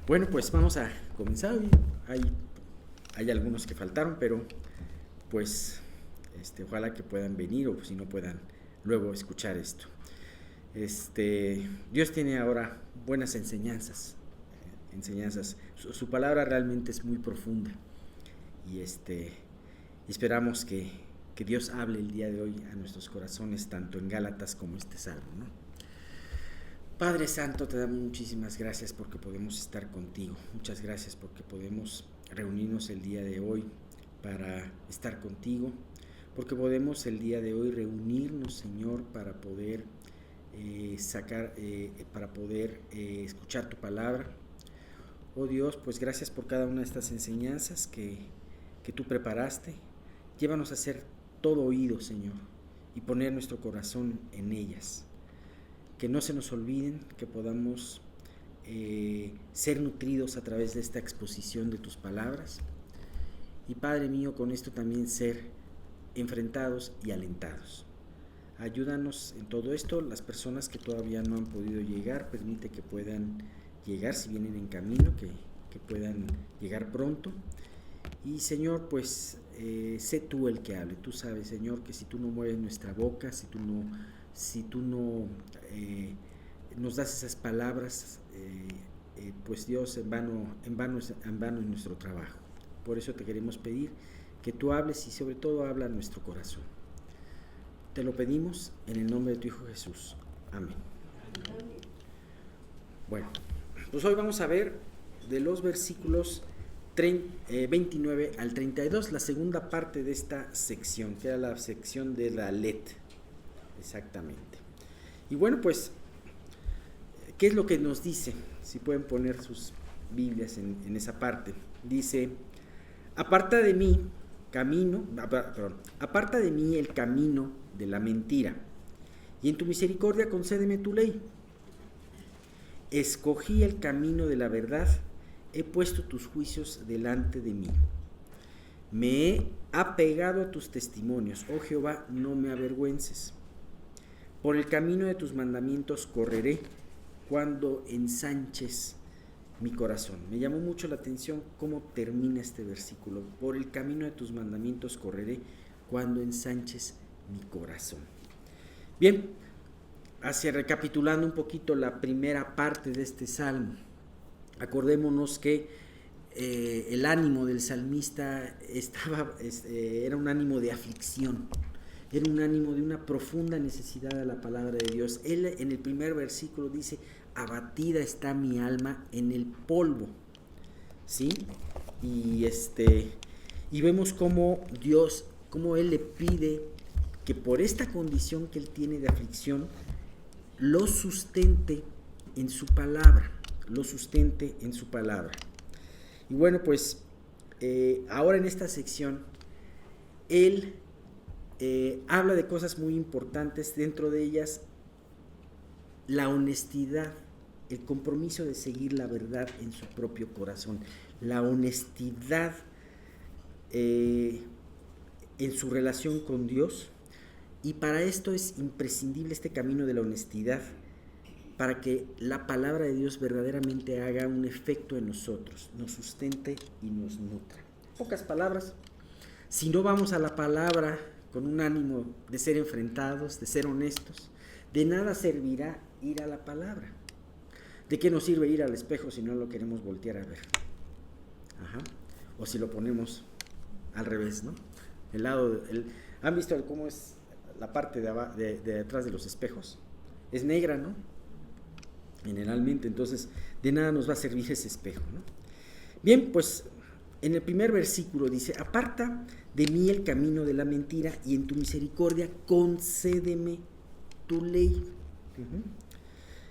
Bueno, pues vamos a comenzar. Hoy hay algunos que faltaron, pero pues ojalá que puedan venir o si no puedan luego escuchar esto. Dios tiene ahora buenas enseñanzas. Su palabra realmente es muy profunda y esperamos que Dios hable el día de hoy a nuestros corazones, tanto en Gálatas como este salmo, ¿no? Padre Santo, te damos muchísimas gracias porque podemos estar contigo. Muchas gracias porque podemos reunirnos el día de hoy para estar contigo, porque podemos el día de hoy reunirnos, Señor, para poder escuchar tu palabra. Oh Dios, pues gracias por cada una de estas enseñanzas que tú preparaste. Llévanos a ser todo oído, Señor, y poner nuestro corazón en ellas. Que no se nos olviden, que podamos ser nutridos a través de esta exposición de tus palabras. Y Padre mío, con esto también ser enfrentados y alentados. Ayúdanos en todo esto. Las personas que todavía no han podido llegar, permite que puedan llegar si vienen en camino, que puedan llegar pronto. Y Señor, pues sé tú el que hable. Tú sabes, Señor, que si tú no mueves nuestra boca, si tú no nos das esas palabras, pues Dios, en vano es nuestro trabajo. Por eso te queremos pedir que tú hables y sobre todo habla a nuestro corazón. Te lo pedimos en el nombre de tu Hijo Jesús. Amén. Bueno, pues hoy vamos a ver de los versículos 29 al 32, la segunda parte de esta sección, que era la sección de la LED. Exactamente. Y bueno, pues, ¿qué es lo que nos dice? Si pueden poner sus Biblias en esa parte. Dice: aparta de mí el camino de la mentira, y en tu misericordia concédeme tu ley. Escogí el camino de la verdad, he puesto tus juicios delante de mí. Me he apegado a tus testimonios, oh Jehová, no me avergüences. Por el camino de tus mandamientos correré cuando ensanches mi corazón. Me llamó mucho la atención cómo termina este versículo. Por el camino de tus mandamientos correré cuando ensanches mi corazón. Bien, recapitulando un poquito la primera parte de este salmo. Acordémonos que el ánimo del salmista era un ánimo de aflicción. Era un ánimo de una profunda necesidad de la palabra de Dios. Él en el primer versículo dice: abatida está mi alma en el polvo, ¿sí? Y vemos cómo Él le pide que por esta condición que Él tiene de aflicción, lo sustente en su palabra, Y bueno, pues ahora en esta sección, Él habla de cosas muy importantes, dentro de ellas la honestidad, el compromiso de seguir la verdad en su propio corazón, la honestidad en su relación con Dios, y para esto es imprescindible este camino de la honestidad, para que la palabra de Dios verdaderamente haga un efecto en nosotros, nos sustente y nos nutra. En pocas palabras, si no vamos a la palabra con un ánimo de ser enfrentados, de ser honestos, de nada servirá ir a la palabra. ¿De qué nos sirve ir al espejo si no lo queremos voltear a ver? O si lo ponemos al revés, ¿no? ¿Han visto cómo es la parte de atrás de los espejos? Es negra, ¿no? Generalmente, entonces de nada nos va a servir ese espejo, ¿no? Bien, pues en el primer versículo dice: aparta de mí el camino de la mentira, y en tu misericordia concédeme tu ley.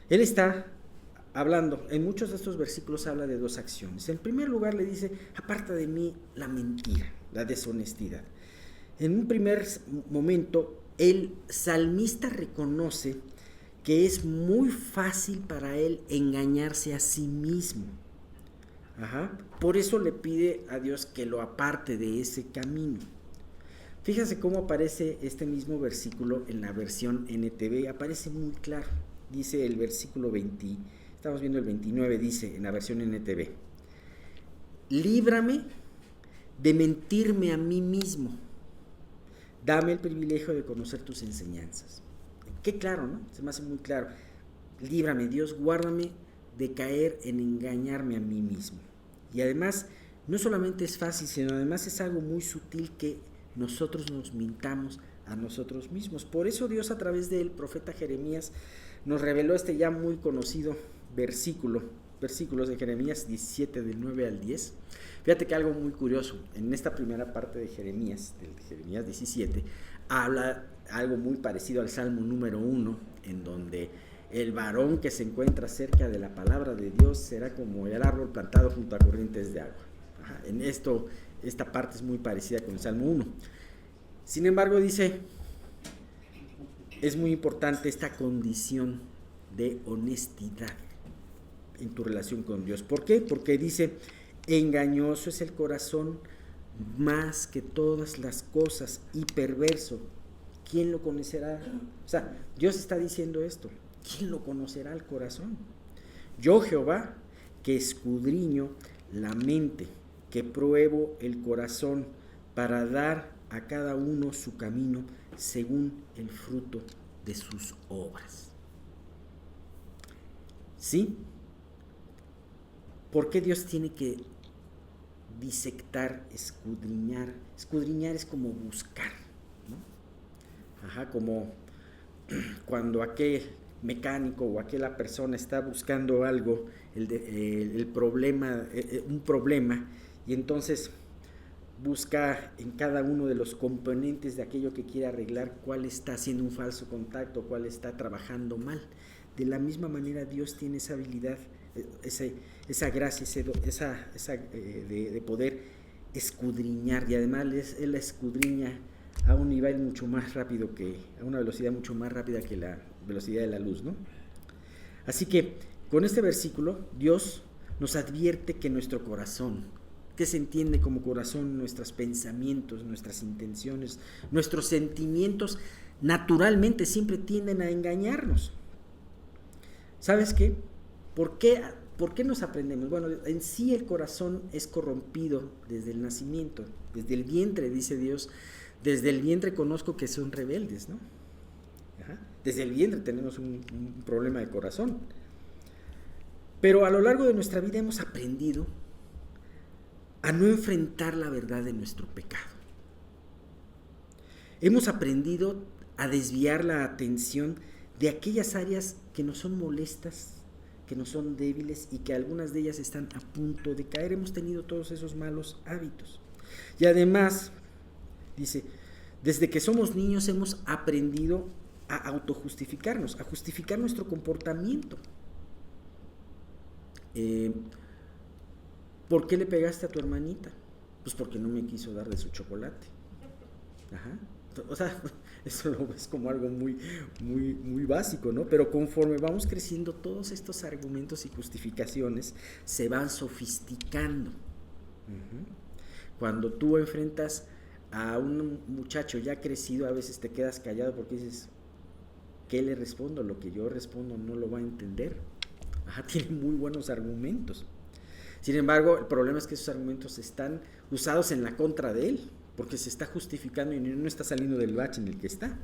Él está hablando, en muchos de estos versículos habla de dos acciones. En primer lugar le dice: aparta de mí la mentira, la deshonestidad. En un primer momento, el salmista reconoce que es muy fácil para él engañarse a sí mismo. Por eso le pide a Dios que lo aparte de ese camino. Fíjase cómo aparece este mismo versículo en la versión NTV, aparece muy claro. Dice el versículo 20, Estamos viendo el 29, dice en la versión NTV: líbrame de mentirme a mí mismo. Dame el privilegio de conocer tus enseñanzas. Qué claro, ¿no? Se me hace muy claro. Líbrame, Dios, guárdame de caer en engañarme a mí mismo. Y además, no solamente es fácil, sino además es algo muy sutil que nosotros nos mintamos a nosotros mismos. Por eso Dios, a través del profeta Jeremías, nos reveló este ya muy conocido versículos de Jeremías 17, del 9 al 10. Fíjate que algo muy curioso, en esta primera parte de Jeremías, del Jeremías 17, habla algo muy parecido al Salmo número 1, en donde el varón que se encuentra cerca de la palabra de Dios será como el árbol plantado junto a corrientes de agua. En esta parte es muy parecida con el Salmo 1. Sin embargo, dice, es muy importante esta condición de honestidad en tu relación con Dios. ¿Por qué? Porque dice, engañoso es el corazón más que todas las cosas y perverso. ¿Quién lo conocerá? O sea, Dios está diciendo esto. ¿Quién lo conocerá el corazón? Yo, Jehová, que escudriño la mente, que pruebo el corazón para dar a cada uno su camino según el fruto de sus obras. ¿Sí? ¿Por qué Dios tiene que disectar, escudriñar? Escudriñar es como buscar, ¿no? Como cuando aquel mecánico o aquella persona está buscando algo, un problema, y entonces busca en cada uno de los componentes de aquello que quiere arreglar cuál está haciendo un falso contacto, cuál está trabajando mal. De la misma manera Dios tiene esa habilidad, esa gracia, de poder escudriñar, y además Él la escudriña a un nivel mucho más rápido, a una velocidad mucho más rápida que la velocidad de la luz, ¿no? Así que con este versículo Dios nos advierte que nuestro corazón, que se entiende como corazón, nuestros pensamientos, nuestras intenciones, nuestros sentimientos, naturalmente siempre tienden a engañarnos. ¿Sabes qué? ¿Por qué nos aprendemos? Bueno, en sí el corazón es corrompido desde el nacimiento, desde el vientre, dice Dios. Desde el vientre conozco que son rebeldes, ¿no? Desde el vientre tenemos un problema de corazón. Pero a lo largo de nuestra vida hemos aprendido a no enfrentar la verdad de nuestro pecado. Hemos aprendido a desviar la atención de aquellas áreas que nos son molestas, que nos son débiles y que algunas de ellas están a punto de caer. Hemos tenido todos esos malos hábitos. Y además, dice, desde que somos niños hemos aprendido a autojustificarnos, a justificar nuestro comportamiento. ¿Por qué le pegaste a tu hermanita? Pues porque no me quiso dar de su chocolate. O sea, eso lo ves como algo muy, muy, muy básico, ¿no? Pero conforme vamos creciendo, todos estos argumentos y justificaciones se van sofisticando. Cuando tú enfrentas a un muchacho ya crecido, a veces te quedas callado porque dices, ¿qué le respondo? Lo que yo respondo no lo va a entender. Tiene muy buenos argumentos. Sin embargo, el problema es que esos argumentos están usados en la contra de él, porque se está justificando y no está saliendo del bache en el que está.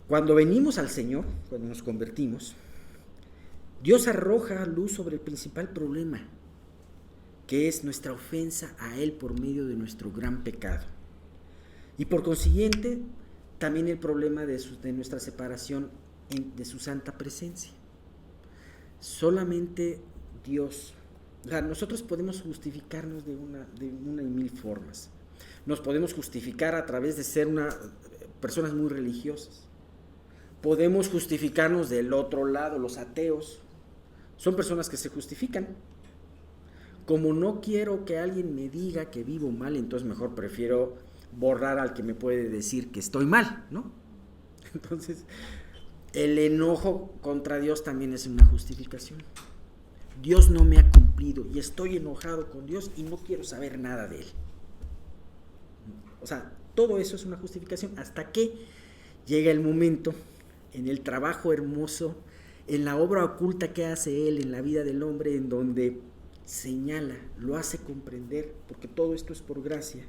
Cuando venimos al Señor, cuando nos convertimos, Dios arroja luz sobre el principal problema, que es nuestra ofensa a Él por medio de nuestro gran pecado. Y por consiguiente, también el problema de nuestra separación de su santa presencia. Solamente Dios, nosotros podemos justificarnos de una y mil formas. Nos podemos justificar a través de ser personas muy religiosas. Podemos justificarnos del otro lado, los ateos. Son personas que se justifican. Como no quiero que alguien me diga que vivo mal, entonces mejor prefiero borrar al que me puede decir que estoy mal, ¿no? Entonces, el enojo contra Dios también es una justificación. Dios no me ha cumplido y estoy enojado con Dios y no quiero saber nada de Él. O sea, todo eso es una justificación hasta que llega el momento en el trabajo hermoso en la obra oculta que hace Él en la vida del hombre, en donde señala, lo hace comprender, porque todo esto es por gracia,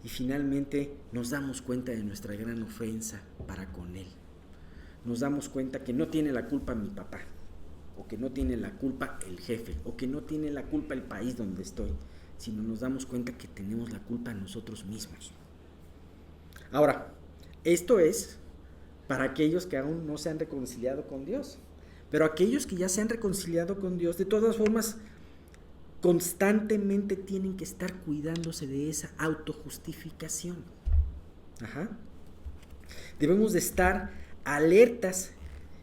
y finalmente nos damos cuenta de nuestra gran ofensa para con Él. Nos damos cuenta que no tiene la culpa mi papá, o que no tiene la culpa el jefe, o que no tiene la culpa el país donde estoy, sino nos damos cuenta que tenemos la culpa nosotros mismos. Ahora, esto es para aquellos que aún no se han reconciliado con Dios, pero aquellos que ya se han reconciliado con Dios, de todas formas, constantemente tienen que estar cuidándose de esa autojustificación. Debemos de estar alertas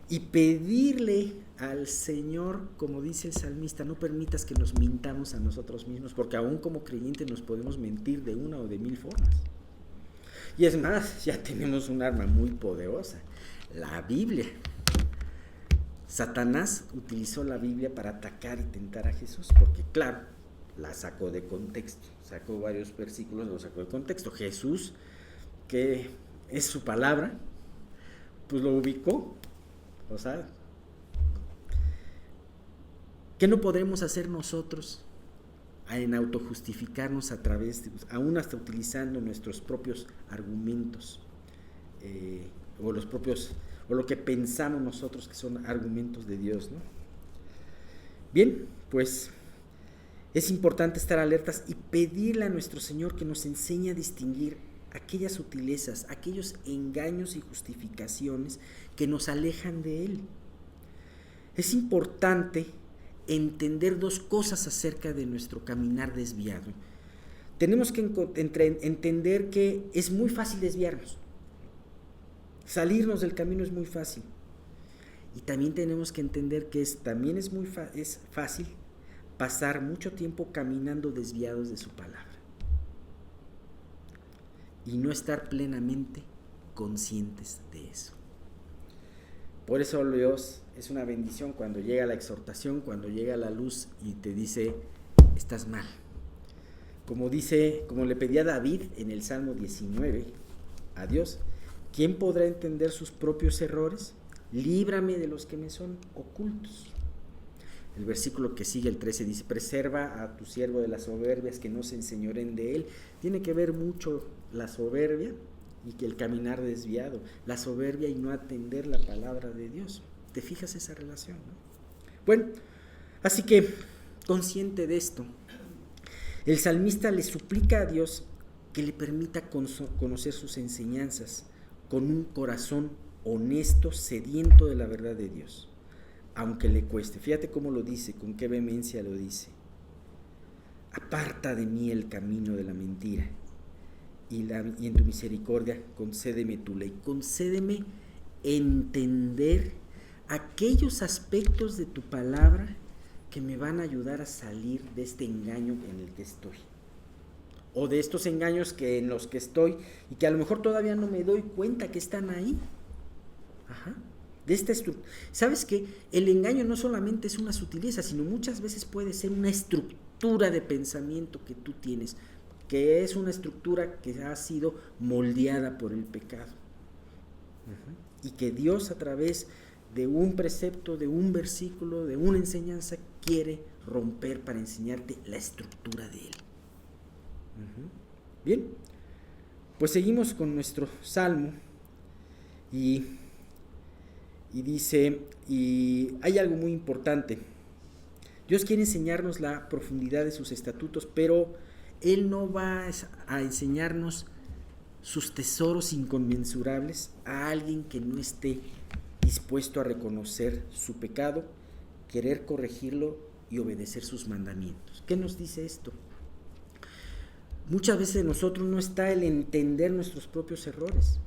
y pedirle al Señor, como dice el salmista, no permitas que nos mintamos a nosotros mismos, porque aún como creyentes nos podemos mentir de una o de mil formas. Y es más, ya tenemos un arma muy poderosa, la Biblia. Satanás utilizó la Biblia para atacar y tentar a Jesús, porque claro, la sacó de contexto, sacó varios versículos, los sacó de contexto. Jesús, que es su palabra, pues lo ubicó, o sea, ¿qué no podremos hacer nosotros en autojustificarnos a través de, aún hasta utilizando nuestros propios argumentos, o los propios, o lo que pensamos nosotros que son argumentos de Dios, ¿no? Bien, pues es importante estar alertas y pedirle a nuestro Señor que nos enseñe a distinguir aquellas sutilezas, aquellos engaños y justificaciones que nos alejan de Él. Es importante entender dos cosas acerca de nuestro caminar desviado. Tenemos que entender que es muy fácil desviarnos. Salirnos del camino es muy fácil. Y también tenemos que entender que también es fácil pasar mucho tiempo caminando desviados de su palabra y no estar plenamente conscientes de eso. Por eso, Dios, es una bendición cuando llega la exhortación, cuando llega la luz y te dice, estás mal. Como le pedía David en el Salmo 19 a Dios, ¿quién podrá entender sus propios errores? Líbrame de los que me son ocultos. El versículo que sigue, el 13, dice, preserva a tu siervo de las soberbias, que no se enseñoren de él. Tiene que ver mucho la soberbia y que el caminar desviado, la soberbia y no atender la palabra de Dios. ¿Te fijas esa relación, no? Bueno, así que, consciente de esto, el salmista le suplica a Dios que le permita conocer sus enseñanzas con un corazón honesto, sediento de la verdad de Dios, aunque le cueste. Fíjate cómo lo dice, con qué vehemencia lo dice. Aparta de mí el camino de la mentira, y en tu misericordia concédeme tu ley. Concédeme entender aquellos aspectos de tu palabra que me van a ayudar a salir de este engaño en el que estoy, o de estos engaños en los que estoy y que a lo mejor todavía no me doy cuenta que están ahí. De esta estructura. ¿Sabes qué? El engaño no solamente es una sutileza, sino muchas veces puede ser una estructura de pensamiento que tú tienes, que es una estructura que ha sido moldeada por el pecado. Y que Dios, a través de un precepto, de un versículo, de una enseñanza, quiere romper para enseñarte la estructura de él. Bien, pues seguimos con nuestro salmo y dice, y hay algo muy importante. Dios quiere enseñarnos la profundidad de sus estatutos, pero Él no va a enseñarnos sus tesoros inconmensurables a alguien que no esté dispuesto a reconocer su pecado, querer corregirlo y obedecer sus mandamientos. ¿Qué nos dice esto? Muchas veces en nosotros no está el entender nuestros propios errores.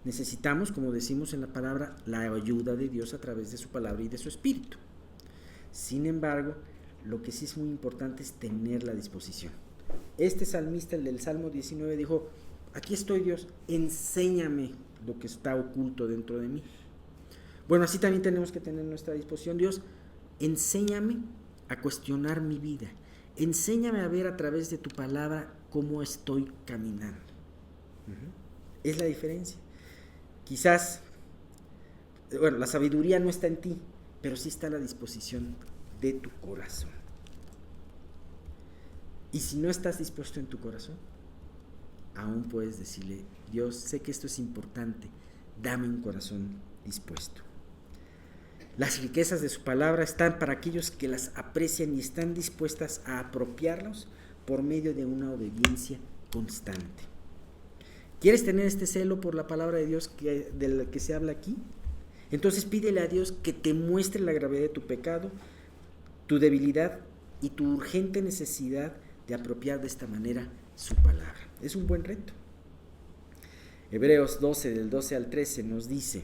Necesitamos, como decimos en la palabra, la ayuda de Dios a través de su palabra y de su espíritu. Sin embargo, lo que sí es muy importante es tener la disposición. Este salmista, el del Salmo 19, dijo, aquí estoy, Dios, enséñame lo que está oculto dentro de mí. Bueno, así también tenemos que tener nuestra disposición. Dios, enséñame a cuestionar mi vida. Enséñame a ver a través de tu palabra cómo estoy caminando. Es la diferencia. Quizás, la sabiduría no está en ti, pero sí está a la disposición de tu corazón. Y si no estás dispuesto en tu corazón, aún puedes decirle: Dios, sé que esto es importante, dame un corazón dispuesto. Las riquezas de su palabra están para aquellos que las aprecian y están dispuestas a apropiarlos por medio de una obediencia constante. ¿Quieres tener este celo por la palabra de Dios de la que se habla aquí? Entonces pídele a Dios que te muestre la gravedad de tu pecado, tu debilidad y tu urgente necesidad de apropiar de esta manera su palabra. Es un buen reto. Hebreos 12, del 12 al 13 nos dice: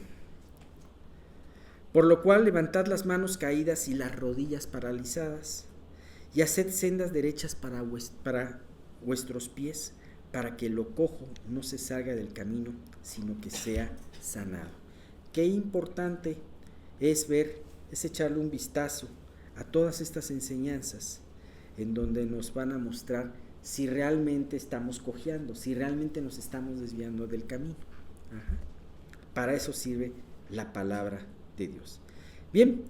por lo cual levantad las manos caídas y las rodillas paralizadas, y haced sendas derechas para vuestros pies, para que lo cojo no se salga del camino, sino que sea sanado. Qué importante es echarle un vistazo a todas estas enseñanzas, en donde nos van a mostrar si realmente estamos cojeando, si realmente nos estamos desviando del camino. Para eso sirve la palabra de Dios. Bien,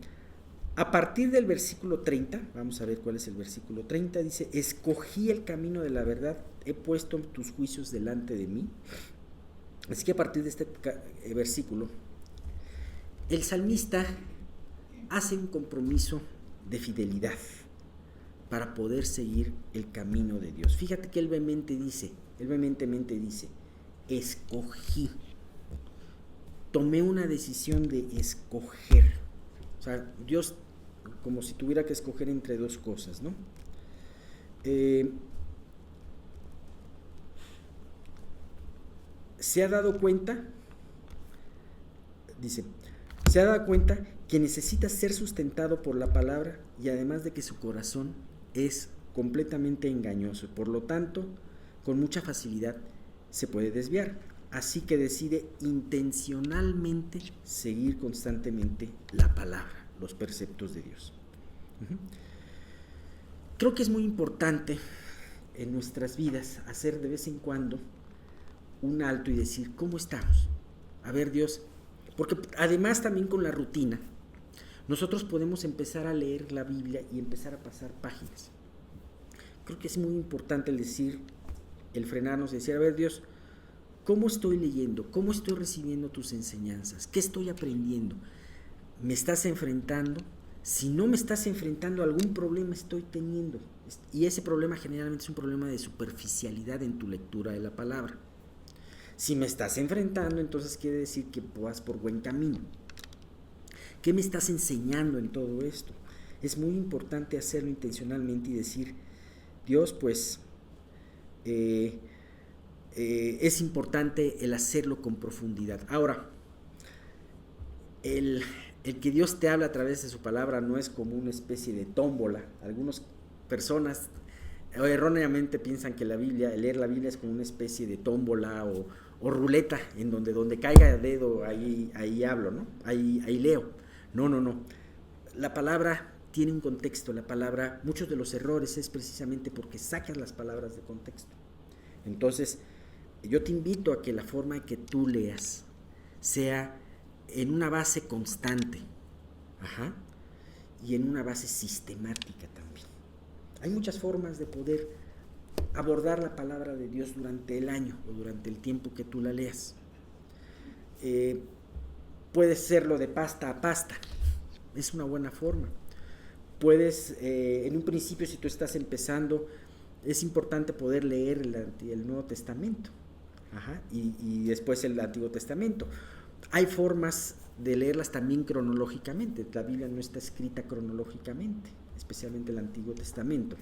a partir del versículo 30, vamos a ver cuál es el versículo 30, dice: escogí el camino de la verdad, he puesto tus juicios delante de mí. Así que a partir de este versículo, el salmista hace un compromiso de fidelidad para poder seguir el camino de Dios. Fíjate que él vehementemente dice: escogí. Tomé una decisión de escoger. O sea, Dios como si tuviera que escoger entre dos cosas, ¿no? Se ha dado cuenta que necesita ser sustentado por la palabra, y además de que su corazón es completamente engañoso, por lo tanto, con mucha facilidad se puede desviar. Así que decide intencionalmente seguir constantemente la palabra, los preceptos de Dios. Creo que es muy importante en nuestras vidas hacer de vez en cuando un alto y decir: ¿cómo estamos? A ver, Dios, porque además también con la rutina nosotros podemos empezar a leer la Biblia y empezar a pasar páginas. Creo que es muy importante el frenarnos y decir: a ver, Dios, ¿cómo estoy leyendo? ¿Cómo estoy recibiendo tus enseñanzas? ¿Qué estoy aprendiendo? ¿Me estás enfrentando? Si no me estás enfrentando, algún problema estoy teniendo. Y ese problema generalmente es un problema de superficialidad en tu lectura de la palabra. Si me estás enfrentando, entonces quiere decir que vas por buen camino. ¿Qué me estás enseñando en todo esto? Es muy importante hacerlo intencionalmente y decir: Dios, pues es importante el hacerlo con profundidad. Ahora, el que Dios te habla a través de su palabra no es como una especie de tómbola. Algunas personas erróneamente piensan que leer la Biblia es como una especie de tómbola o ruleta, en donde caiga el dedo, ahí hablo, ¿no? Ahí leo. No. La palabra tiene un contexto. La palabra, muchos de los errores es precisamente porque sacas las palabras de contexto. Entonces, yo te invito a que la forma en que tú leas sea en una base constante, y en una base sistemática también. Hay muchas formas de poder abordar la palabra de Dios durante el año o durante el tiempo que tú la leas. Puede serlo de pasta a pasta, es una buena forma. Puedes, en un principio, si tú estás empezando, es importante poder leer el Nuevo Testamento, y después el Antiguo Testamento. Hay formas de leerlas también cronológicamente. La Biblia no está escrita cronológicamente, especialmente el Antiguo Testamento.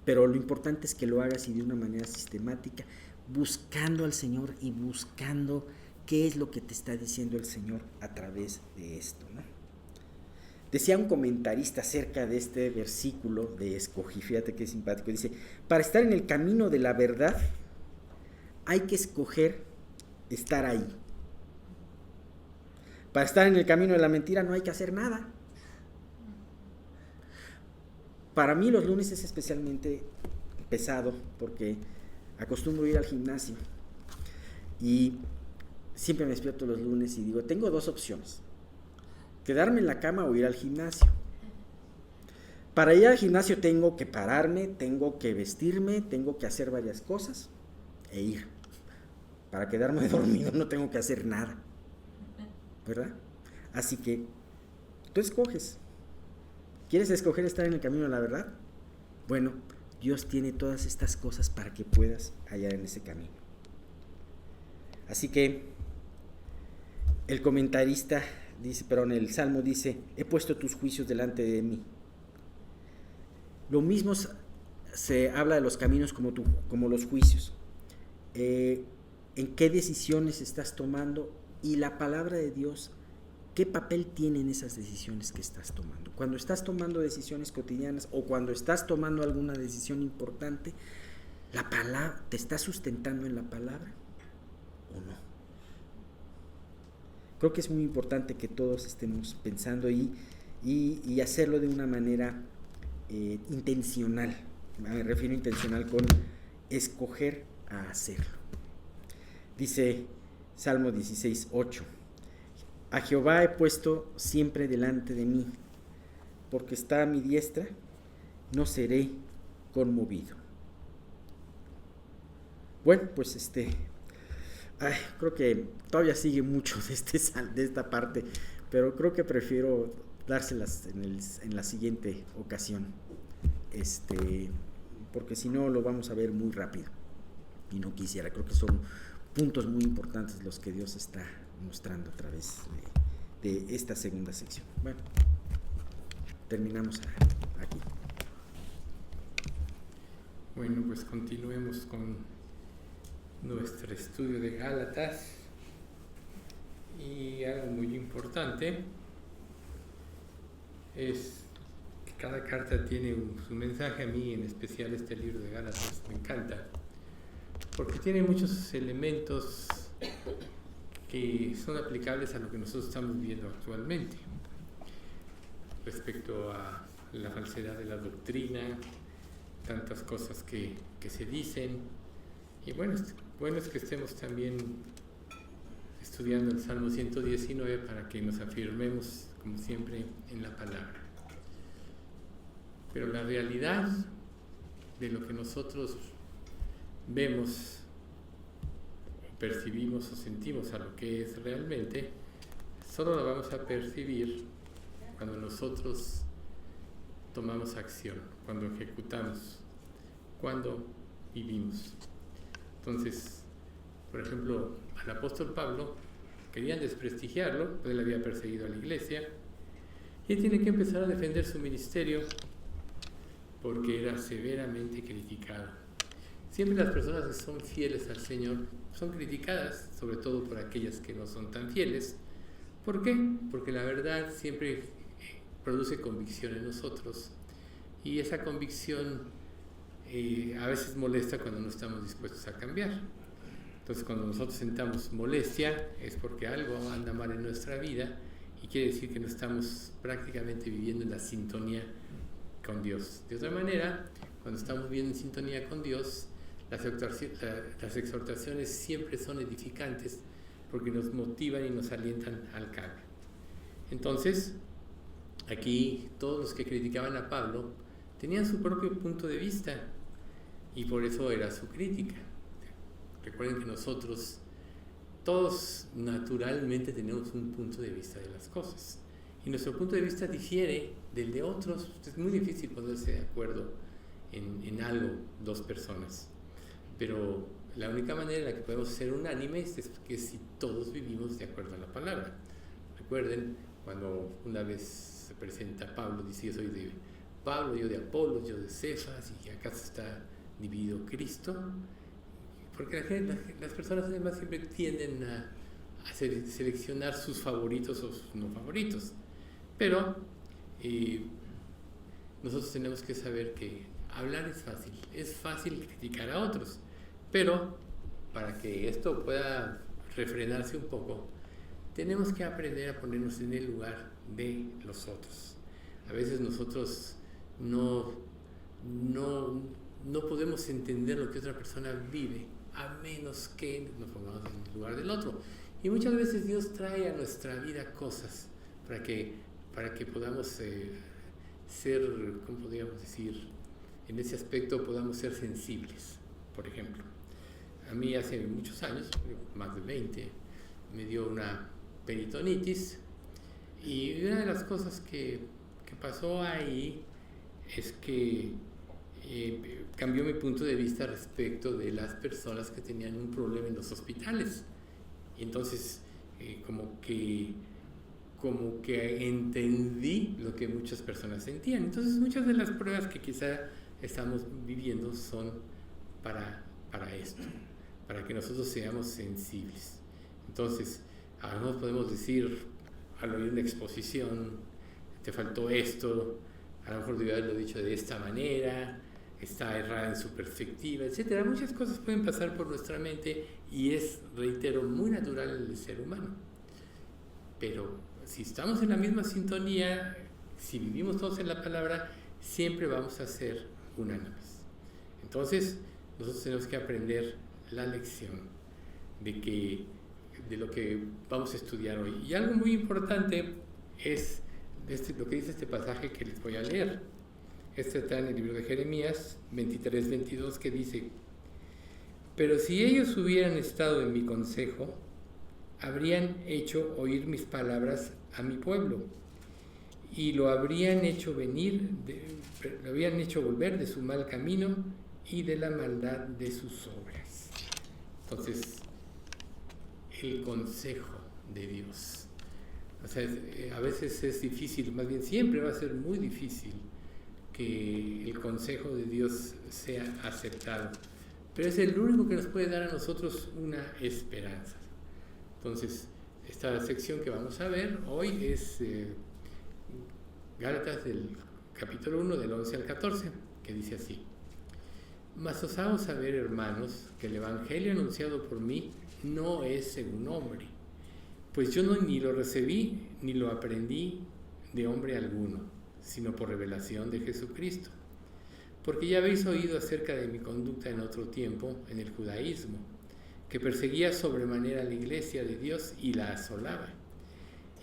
Pero lo importante es que lo hagas y de una manera sistemática, buscando al Señor y buscando qué es lo que te está diciendo el Señor a través de esto, ¿no? Decía un comentarista acerca de este versículo de escogí, fíjate qué simpático, dice: para estar en el camino de la verdad hay que escoger estar ahí. Para estar en el camino de la mentira no hay que hacer nada. Para mí los lunes es especialmente pesado porque acostumbro ir al gimnasio, y siempre me despierto los lunes y digo, tengo dos opciones: quedarme en la cama o ir al gimnasio. Para ir al gimnasio tengo que pararme, tengo que vestirme, tengo que hacer varias cosas e ir. Para quedarme dormido no tengo que hacer nada, ¿verdad? Así que tú escoges. ¿Quieres escoger estar en el camino de la verdad? Bueno, Dios tiene todas estas cosas para que puedas hallar en ese camino. Así que el comentarista dice, perdón, el Salmo dice, he puesto tus juicios delante de mí. Lo mismo se habla de los caminos como los juicios. ¿En qué decisiones estás tomando? Y la palabra de Dios, ¿qué papel tiene en esas decisiones que estás tomando? Cuando estás tomando decisiones cotidianas o cuando estás tomando alguna decisión importante, ¿la palabra te está sustentando en la palabra o no? Creo que es muy importante que todos estemos pensando y hacerlo de una manera intencional. Me refiero a intencional con escoger a hacerlo. Dice Salmo 16:8, a Jehová he puesto siempre delante de mí, porque está a mi diestra, no seré conmovido. Bueno, pues creo que todavía sigue mucho de esta parte, pero creo que prefiero dárselas en la siguiente ocasión, porque si no lo vamos a ver muy rápido y no quisiera. Creo que son puntos muy importantes los que Dios está mostrando a través de esta segunda sección. Bueno, terminamos aquí. Bueno, pues continuemos con nuestro estudio de Gálatas, y algo muy importante es que cada carta tiene su mensaje. A mí en especial este libro de Gálatas me encanta porque tiene muchos elementos que son aplicables a lo que nosotros estamos viviendo actualmente respecto a la falsedad de la doctrina, tantas cosas que se dicen. Y bueno es que estemos también estudiando el Salmo 119 para que nos afirmemos, como siempre, en la palabra. Pero la realidad de lo que nosotros vemos, percibimos o sentimos a lo que es realmente, solo la vamos a percibir cuando nosotros tomamos acción, cuando ejecutamos, cuando vivimos. Entonces, por ejemplo, al apóstol Pablo querían desprestigiarlo, pues él había perseguido a la iglesia, y él tiene que empezar a defender su ministerio porque era severamente criticado. Siempre las personas que son fieles al Señor son criticadas, sobre todo por aquellas que no son tan fieles. ¿Por qué? Porque la verdad siempre produce convicción en nosotros, y esa convicción a veces molesta cuando no estamos dispuestos a cambiar. Entonces, cuando nosotros sentamos molestia es porque algo anda mal en nuestra vida, y quiere decir que no estamos prácticamente viviendo en la sintonía con Dios. De otra manera, cuando estamos viviendo en sintonía con Dios, las exhortaciones siempre son edificantes porque nos motivan y nos alientan al cambio. Entonces, aquí todos los que criticaban a Pablo tenían su propio punto de vista, y por eso era su crítica. Recuerden que nosotros todos naturalmente tenemos un punto de vista de las cosas, y nuestro punto de vista difiere del de otros. Es muy difícil ponerse de acuerdo en algo dos personas, pero la única manera en la que podemos ser unánimes es que si todos vivimos de acuerdo a la palabra. Recuerden cuando una vez se presenta Pablo, dice: yo soy de Pablo, yo de Apolos, yo de Cefas, y acá está dividido Cristo, porque las personas además siempre tienden a seleccionar sus favoritos o sus no favoritos, pero nosotros tenemos que saber que hablar es fácil criticar a otros, pero para que esto pueda refrenarse un poco, tenemos que aprender a ponernos en el lugar de los otros. A veces nosotros no podemos entender lo que otra persona vive, a menos que nos pongamos en el lugar del otro. Y muchas veces Dios trae a nuestra vida cosas para que podamos ser, ¿cómo podríamos decir? En ese aspecto podamos ser sensibles. Por ejemplo, a mí hace muchos años, más de 20, me dio una peritonitis, y una de las cosas que pasó ahí es que cambió mi punto de vista respecto de las personas que tenían un problema en los hospitales. Y entonces como que entendí lo que muchas personas sentían. Entonces muchas de las pruebas que quizá estamos viviendo son para esto, para que nosotros seamos sensibles. Entonces, a lo mejor podemos decir, al oír una exposición, te faltó esto, a lo mejor debió haberlo dicho de esta manera, está errada en su perspectiva, etc. Muchas cosas pueden pasar por nuestra mente y es, reitero, muy natural en el ser humano. Pero si estamos en la misma sintonía, si vivimos todos en la palabra, siempre vamos a ser unánimes. Entonces, nosotros tenemos que aprender la lección de lo que vamos a estudiar hoy. Y algo muy importante es lo que dice este pasaje que les voy a leer. Este está en el libro de Jeremías 23-22, que dice: pero si ellos hubieran estado en mi consejo, habrían hecho oír mis palabras a mi pueblo, y lo habrían hecho volver de su mal camino y de la maldad de sus obras. Entonces, el consejo de Dios. O sea, a veces es difícil, más bien siempre va a ser muy difícil que el consejo de Dios sea aceptado, pero es el único que nos puede dar a nosotros una esperanza. Entonces, esta sección que vamos a ver hoy es Gálatas del capítulo 1, del 11 al 14, que dice así: mas os hago saber, hermanos, que el evangelio anunciado por mí no es según hombre, pues yo ni lo recibí ni lo aprendí de hombre alguno, sino por revelación de Jesucristo. Porque ya habéis oído acerca de mi conducta en otro tiempo en el judaísmo, que perseguía sobremanera a la iglesia de Dios y la asolaba.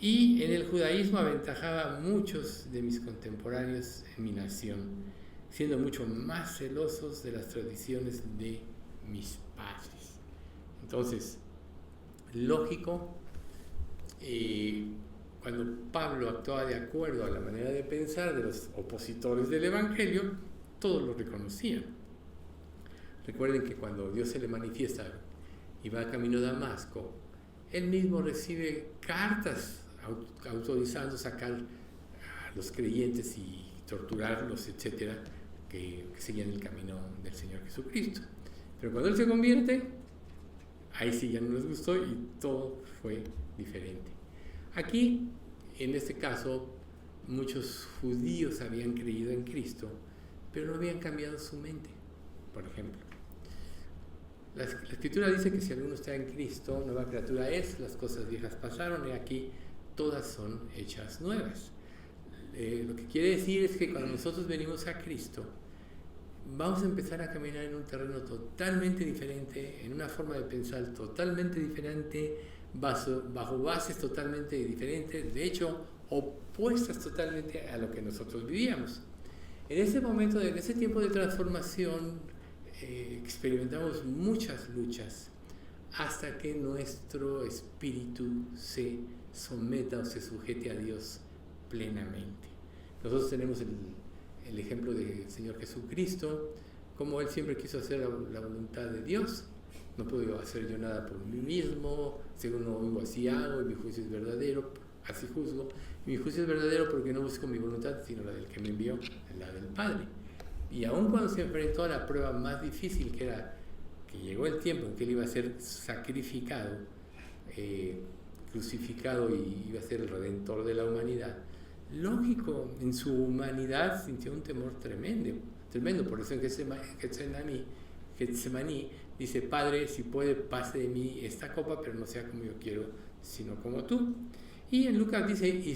Y en el judaísmo aventajaba a muchos de mis contemporáneos en mi nación, siendo mucho más celosos de las tradiciones de mis padres. Entonces, lógico, cuando Pablo actuaba de acuerdo a la manera de pensar de los opositores del Evangelio, todos lo reconocían. Recuerden que cuando Dios se le manifiesta y va camino a Damasco, él mismo recibe cartas autorizando sacar a los creyentes y torturarlos, etcétera, que seguían el camino del Señor Jesucristo. Pero cuando él se convierte, ahí sí ya no les gustó y todo fue diferente. Aquí, en este caso, muchos judíos habían creído en Cristo, pero no habían cambiado su mente, por ejemplo. La Escritura dice que si alguno está en Cristo, nueva criatura es, las cosas viejas pasaron y aquí todas son hechas nuevas. Lo que quiere decir es que cuando nosotros venimos a Cristo, vamos a empezar a caminar en un terreno totalmente diferente, en una forma de pensar totalmente diferente, bajo bases totalmente diferentes, de hecho, opuestas totalmente a lo que nosotros vivíamos. En ese momento, en ese tiempo de transformación, experimentamos muchas luchas hasta que nuestro espíritu se someta o se sujete a Dios plenamente. Nosotros tenemos el ejemplo del Señor Jesucristo, como Él siempre quiso hacer la voluntad de Dios. No puedo hacer yo nada por mí mismo, según lo oigo así hago, y mi juicio es verdadero, así juzgo. Y mi juicio es verdadero porque no busco mi voluntad, sino la del que me envió, la del Padre. Y aun cuando se enfrentó a la prueba más difícil, que era que llegó el tiempo en que Él iba a ser sacrificado, crucificado y iba a ser el redentor de la humanidad, lógico, en su humanidad sintió un temor tremendo. Por eso en Getsemaní dice: Padre, si puede, pase de mí esta copa, pero no sea como yo quiero, sino como tú. Y en Lucas dice, y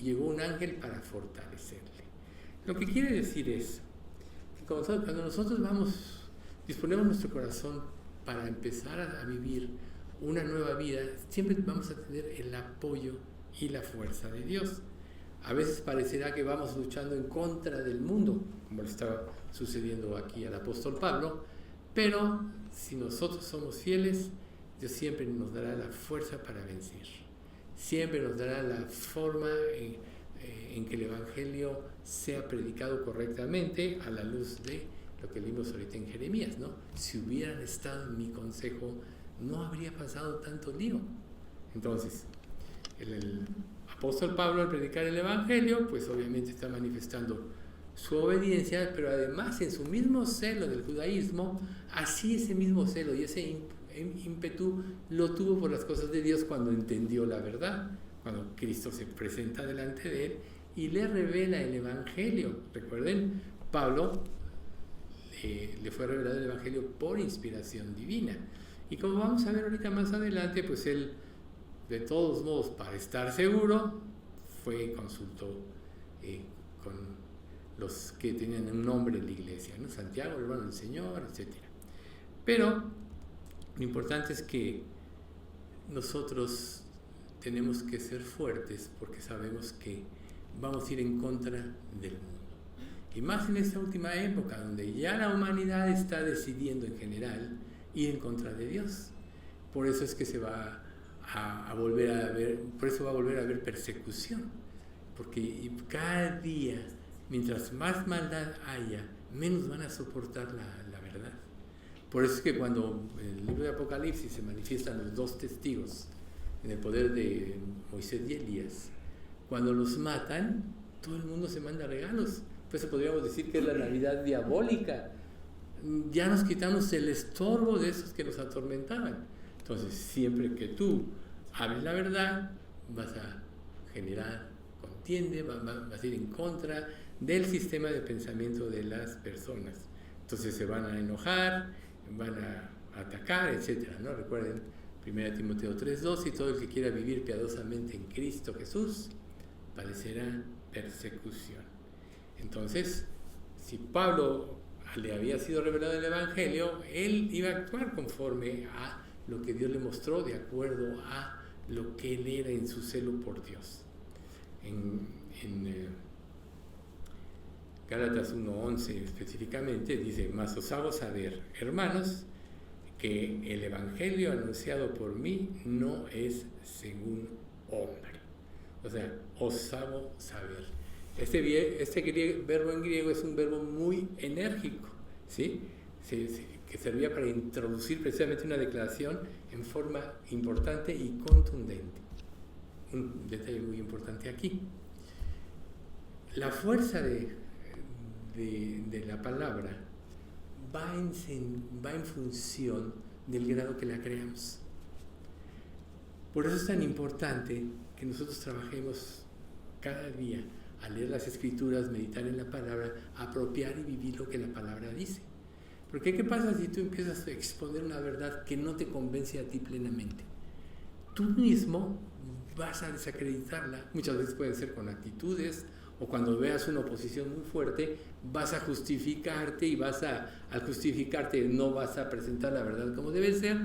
llegó un ángel para fortalecerle. Lo que quiere decir es que cuando nosotros disponemos nuestro corazón para empezar a vivir una nueva vida, siempre vamos a tener el apoyo y la fuerza de Dios. A veces parecerá que vamos luchando en contra del mundo, como le estaba sucediendo aquí al apóstol Pablo, pero si nosotros somos fieles, Dios siempre nos dará la fuerza para vencer. Siempre nos dará la forma en que el Evangelio sea predicado correctamente a la luz de lo que leímos ahorita en Jeremías, ¿no? Si hubieran estado en mi consejo, no habría pasado tanto lío. Entonces, el apóstol Pablo al predicar el Evangelio, pues obviamente está manifestando su obediencia, pero además en su mismo celo del judaísmo, así ese mismo celo y ese ímpetu lo tuvo por las cosas de Dios cuando entendió la verdad, cuando Cristo se presenta delante de él y le revela el Evangelio. Recuerden, Pablo le fue revelado el Evangelio por inspiración divina. Y como vamos a ver ahorita más adelante, pues él, de todos modos, para estar seguro, fue y consultó con los que tenían un nombre en la iglesia, ¿no? Santiago, el hermano del Señor, etc. Pero lo importante es que nosotros tenemos que ser fuertes porque sabemos que vamos a ir en contra del mundo. Y más en esta última época, donde ya la humanidad está decidiendo en general ir en contra de Dios. Por eso es que se va a volver a haber, por eso va a volver a haber persecución. Porque cada día, mientras más maldad haya, menos van a soportar la verdad. Por eso es que cuando en el libro de Apocalipsis se manifiestan los dos testigos en el poder de Moisés y Elías, cuando los matan, todo el mundo se manda regalos. Por eso podríamos decir que es la Navidad diabólica. Ya nos quitamos el estorbo de esos que nos atormentaban. Entonces, siempre que tú hables la verdad, vas a generar contiende, vas a ir en contra del sistema de pensamiento de las personas. Entonces se van a enojar, van a atacar, etc., ¿no? Recuerden 1 Timoteo 3:2, y todo el que quiera vivir piadosamente en Cristo Jesús padecerá persecución. Entonces, si Pablo le había sido revelado el Evangelio, él iba a actuar conforme a lo que Dios le mostró, de acuerdo a lo que él era en su celo por Dios. En Gálatas 1:11 específicamente dice: mas os hago saber, hermanos, que el Evangelio anunciado por mí no es según hombre. O sea, os hago saber. Este verbo en griego es un verbo muy enérgico, ¿sí? Que servía para introducir precisamente una declaración en forma importante y contundente. Un detalle muy importante aquí. La fuerza de la palabra va en función del grado que la creamos. Por eso es tan importante que nosotros trabajemos cada día a leer las Escrituras, meditar en la palabra, apropiar y vivir lo que la palabra dice. Porque ¿qué pasa si tú empiezas a exponer una verdad que no te convence a ti plenamente? Tú mismo vas a desacreditarla. Muchas veces puede ser con actitudes, o cuando veas una oposición muy fuerte, vas a justificarte y al justificarte no vas a presentar la verdad como debe ser,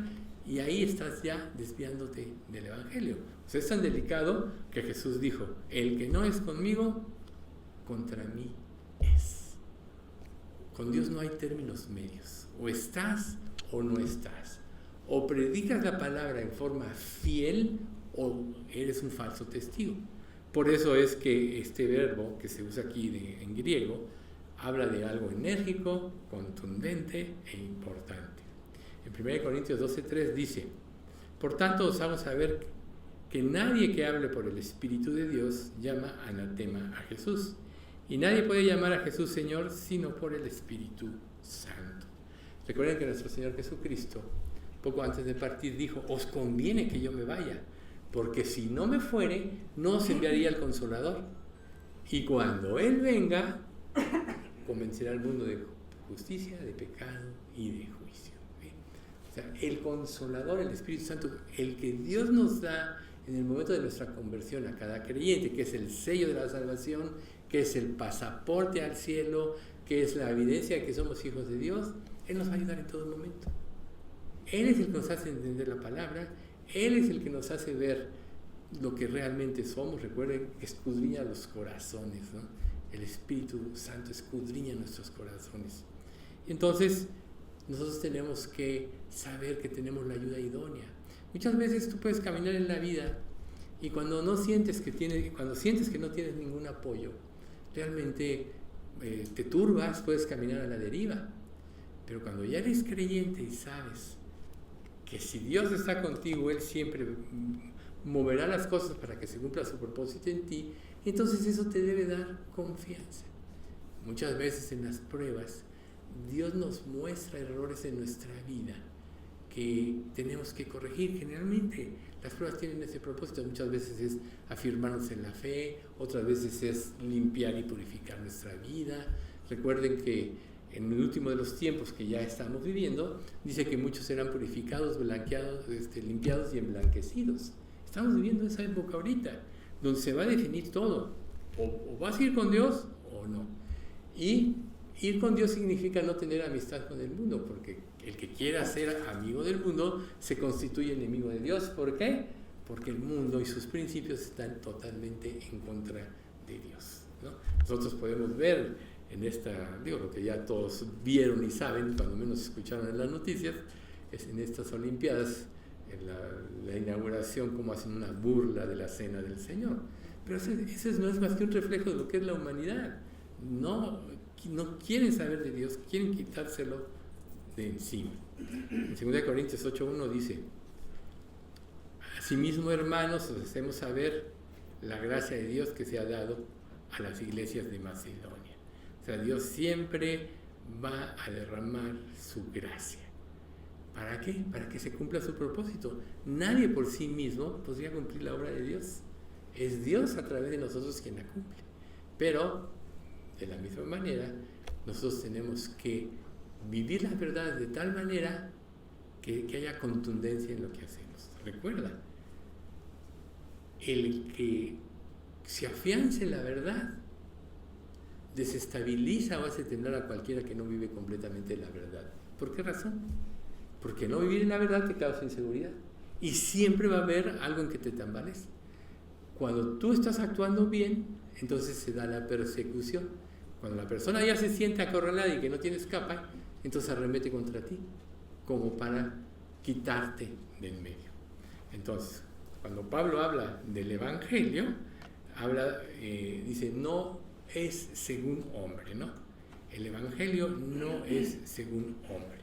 y ahí estás ya desviándote del Evangelio. O sea, es tan delicado que Jesús dijo: el que no es conmigo, contra mí es. Con Dios no hay términos medios. O estás o no estás. O predicas la palabra en forma fiel o eres un falso testigo. Por eso es que este verbo que se usa aquí en griego habla de algo enérgico, contundente e importante. En 1 Corintios 12:3 dice: por tanto os hago saber que nadie que hable por el Espíritu de Dios llama anatema a Jesús, y nadie puede llamar a Jesús Señor sino por el Espíritu Santo. Recuerden que nuestro Señor Jesucristo, poco antes de partir, dijo: os conviene que yo me vaya, porque si no me fuere, no os enviaría el Consolador. Y cuando Él venga, convencerá al mundo de justicia, de pecado y de juicio. ¿Sí? O sea, el Consolador, el Espíritu Santo, el que Dios nos da en el momento de nuestra conversión a cada creyente, que es el sello de la salvación, que es el pasaporte al cielo, que es la evidencia de que somos hijos de Dios, Él nos va a ayudar en todo momento. Él es el que nos hace entender la palabra, Él es el que nos hace ver lo que realmente somos. Recuerden que escudriña los corazones, ¿no? El Espíritu Santo escudriña nuestros corazones. Entonces, nosotros tenemos que saber que tenemos la ayuda idónea. Muchas veces tú puedes caminar en la vida y cuando sientes que no tienes ningún apoyo, realmente te turbas, puedes caminar a la deriva. Pero cuando ya eres creyente y sabes que si Dios está contigo, Él siempre moverá las cosas para que se cumpla su propósito en ti, entonces eso te debe dar confianza. Muchas veces en las pruebas, Dios nos muestra errores en nuestra vida que tenemos que corregir. Generalmente las pruebas tienen ese propósito. Muchas veces es afirmarnos en la fe, otras veces es limpiar y purificar nuestra vida. Recuerden que en el último de los tiempos que ya estamos viviendo, dice que muchos serán purificados, blanqueados, limpiados y emblanquecidos. Estamos viviendo esa época ahorita, donde se va a definir todo. O vas a ir con Dios o no. Y ir con Dios significa no tener amistad con el mundo, porque el que quiera ser amigo del mundo se constituye enemigo de Dios. ¿Por qué? Porque el mundo y sus principios están totalmente en contra de Dios, ¿no? Nosotros podemos ver en lo que ya todos vieron y saben, cuando menos escucharon en las noticias, es en estas Olimpiadas, en la inauguración, cómo hacen una burla de la cena del Señor. Pero eso no es más que un reflejo de lo que es la humanidad. No quieren saber de Dios, quieren quitárselo de encima. En 2 Corintios 8:1 dice: asimismo, hermanos, os hacemos saber la gracia de Dios que se ha dado a las iglesias de Macedonia. O sea, Dios siempre va a derramar su gracia. ¿Para qué? Para que se cumpla su propósito. Nadie por sí mismo podría cumplir la obra de Dios. Es Dios a través de nosotros quien la cumple. Pero, de la misma manera, nosotros tenemos que vivir las verdades de tal manera que haya contundencia en lo que hacemos. Recuerda, el que se afiance en la verdad desestabiliza o hace temblar a cualquiera que no vive completamente la verdad. ¿Por qué razón? Porque no vivir en la verdad te causa inseguridad y siempre va a haber algo en que te tambalees. Cuando tú estás actuando bien, entonces se da la persecución. Cuando la persona ya se siente acorralada y que no tiene escape, entonces arremete contra ti, como para quitarte del medio. Entonces, cuando Pablo habla del Evangelio, dice, no es según hombre, ¿no? El Evangelio no es según hombre.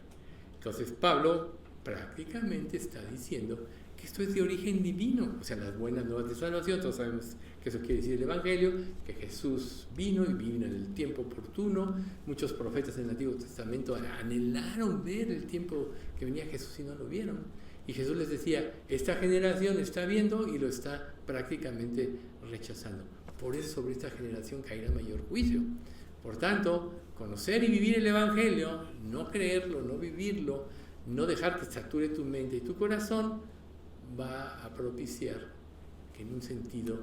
Entonces, Pablo prácticamente está diciendo que esto es de origen divino, o sea, las buenas nuevas de salvación. Todos sabemos que eso quiere decir el Evangelio, que Jesús vino y vino en el tiempo oportuno. Muchos profetas en el Antiguo Testamento anhelaron ver el tiempo que venía Jesús y no lo vieron. Y Jesús les decía, esta generación está viendo y lo está prácticamente rechazando. Por eso sobre esta generación caerá mayor juicio. Por tanto, conocer y vivir el Evangelio, no creerlo, no vivirlo, no dejar que sature tu mente y tu corazón, va a propiciar que en un sentido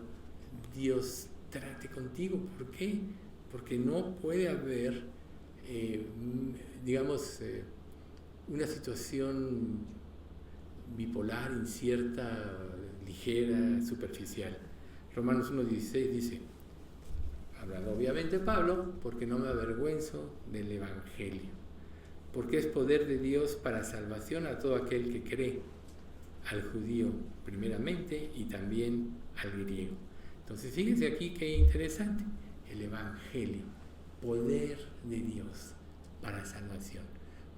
Dios trate contigo. ¿Por qué? Porque no puede haber, una situación bipolar, incierta, ligera, superficial. Romanos 1:16 dice, hablando obviamente Pablo, porque no me avergüenzo del Evangelio, porque es poder de Dios para salvación a todo aquel que cree, al judío primeramente y también al griego. Entonces fíjense aquí qué interesante, el Evangelio, poder de Dios para salvación.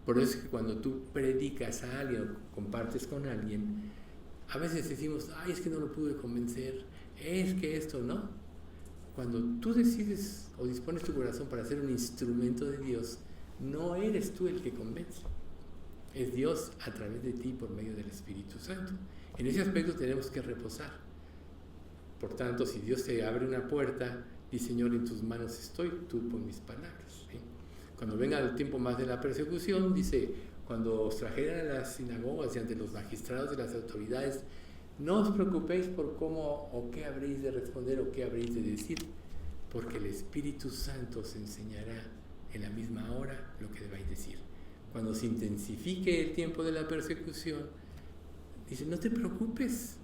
Por eso es que cuando tú predicas a alguien o compartes con alguien, a veces decimos, ay, es que no lo pude convencer, es que esto no. Cuando tú decides o dispones tu corazón para ser un instrumento de Dios, no eres tú el que convence, es Dios a través de ti por medio del Espíritu Santo. En ese aspecto tenemos que reposar. Por tanto, si Dios te abre una puerta, di, Señor, en tus manos estoy, tú pon mis palabras, ¿sí? Cuando venga el tiempo más de la persecución, dice, cuando os trajeran a las sinagogas y ante los magistrados de las autoridades, no os preocupéis por cómo o qué habréis de responder o qué habréis de decir, porque el Espíritu Santo os enseñará en la misma hora lo que debáis decir. Cuando se intensifique el tiempo de la persecución, dice, no te preocupes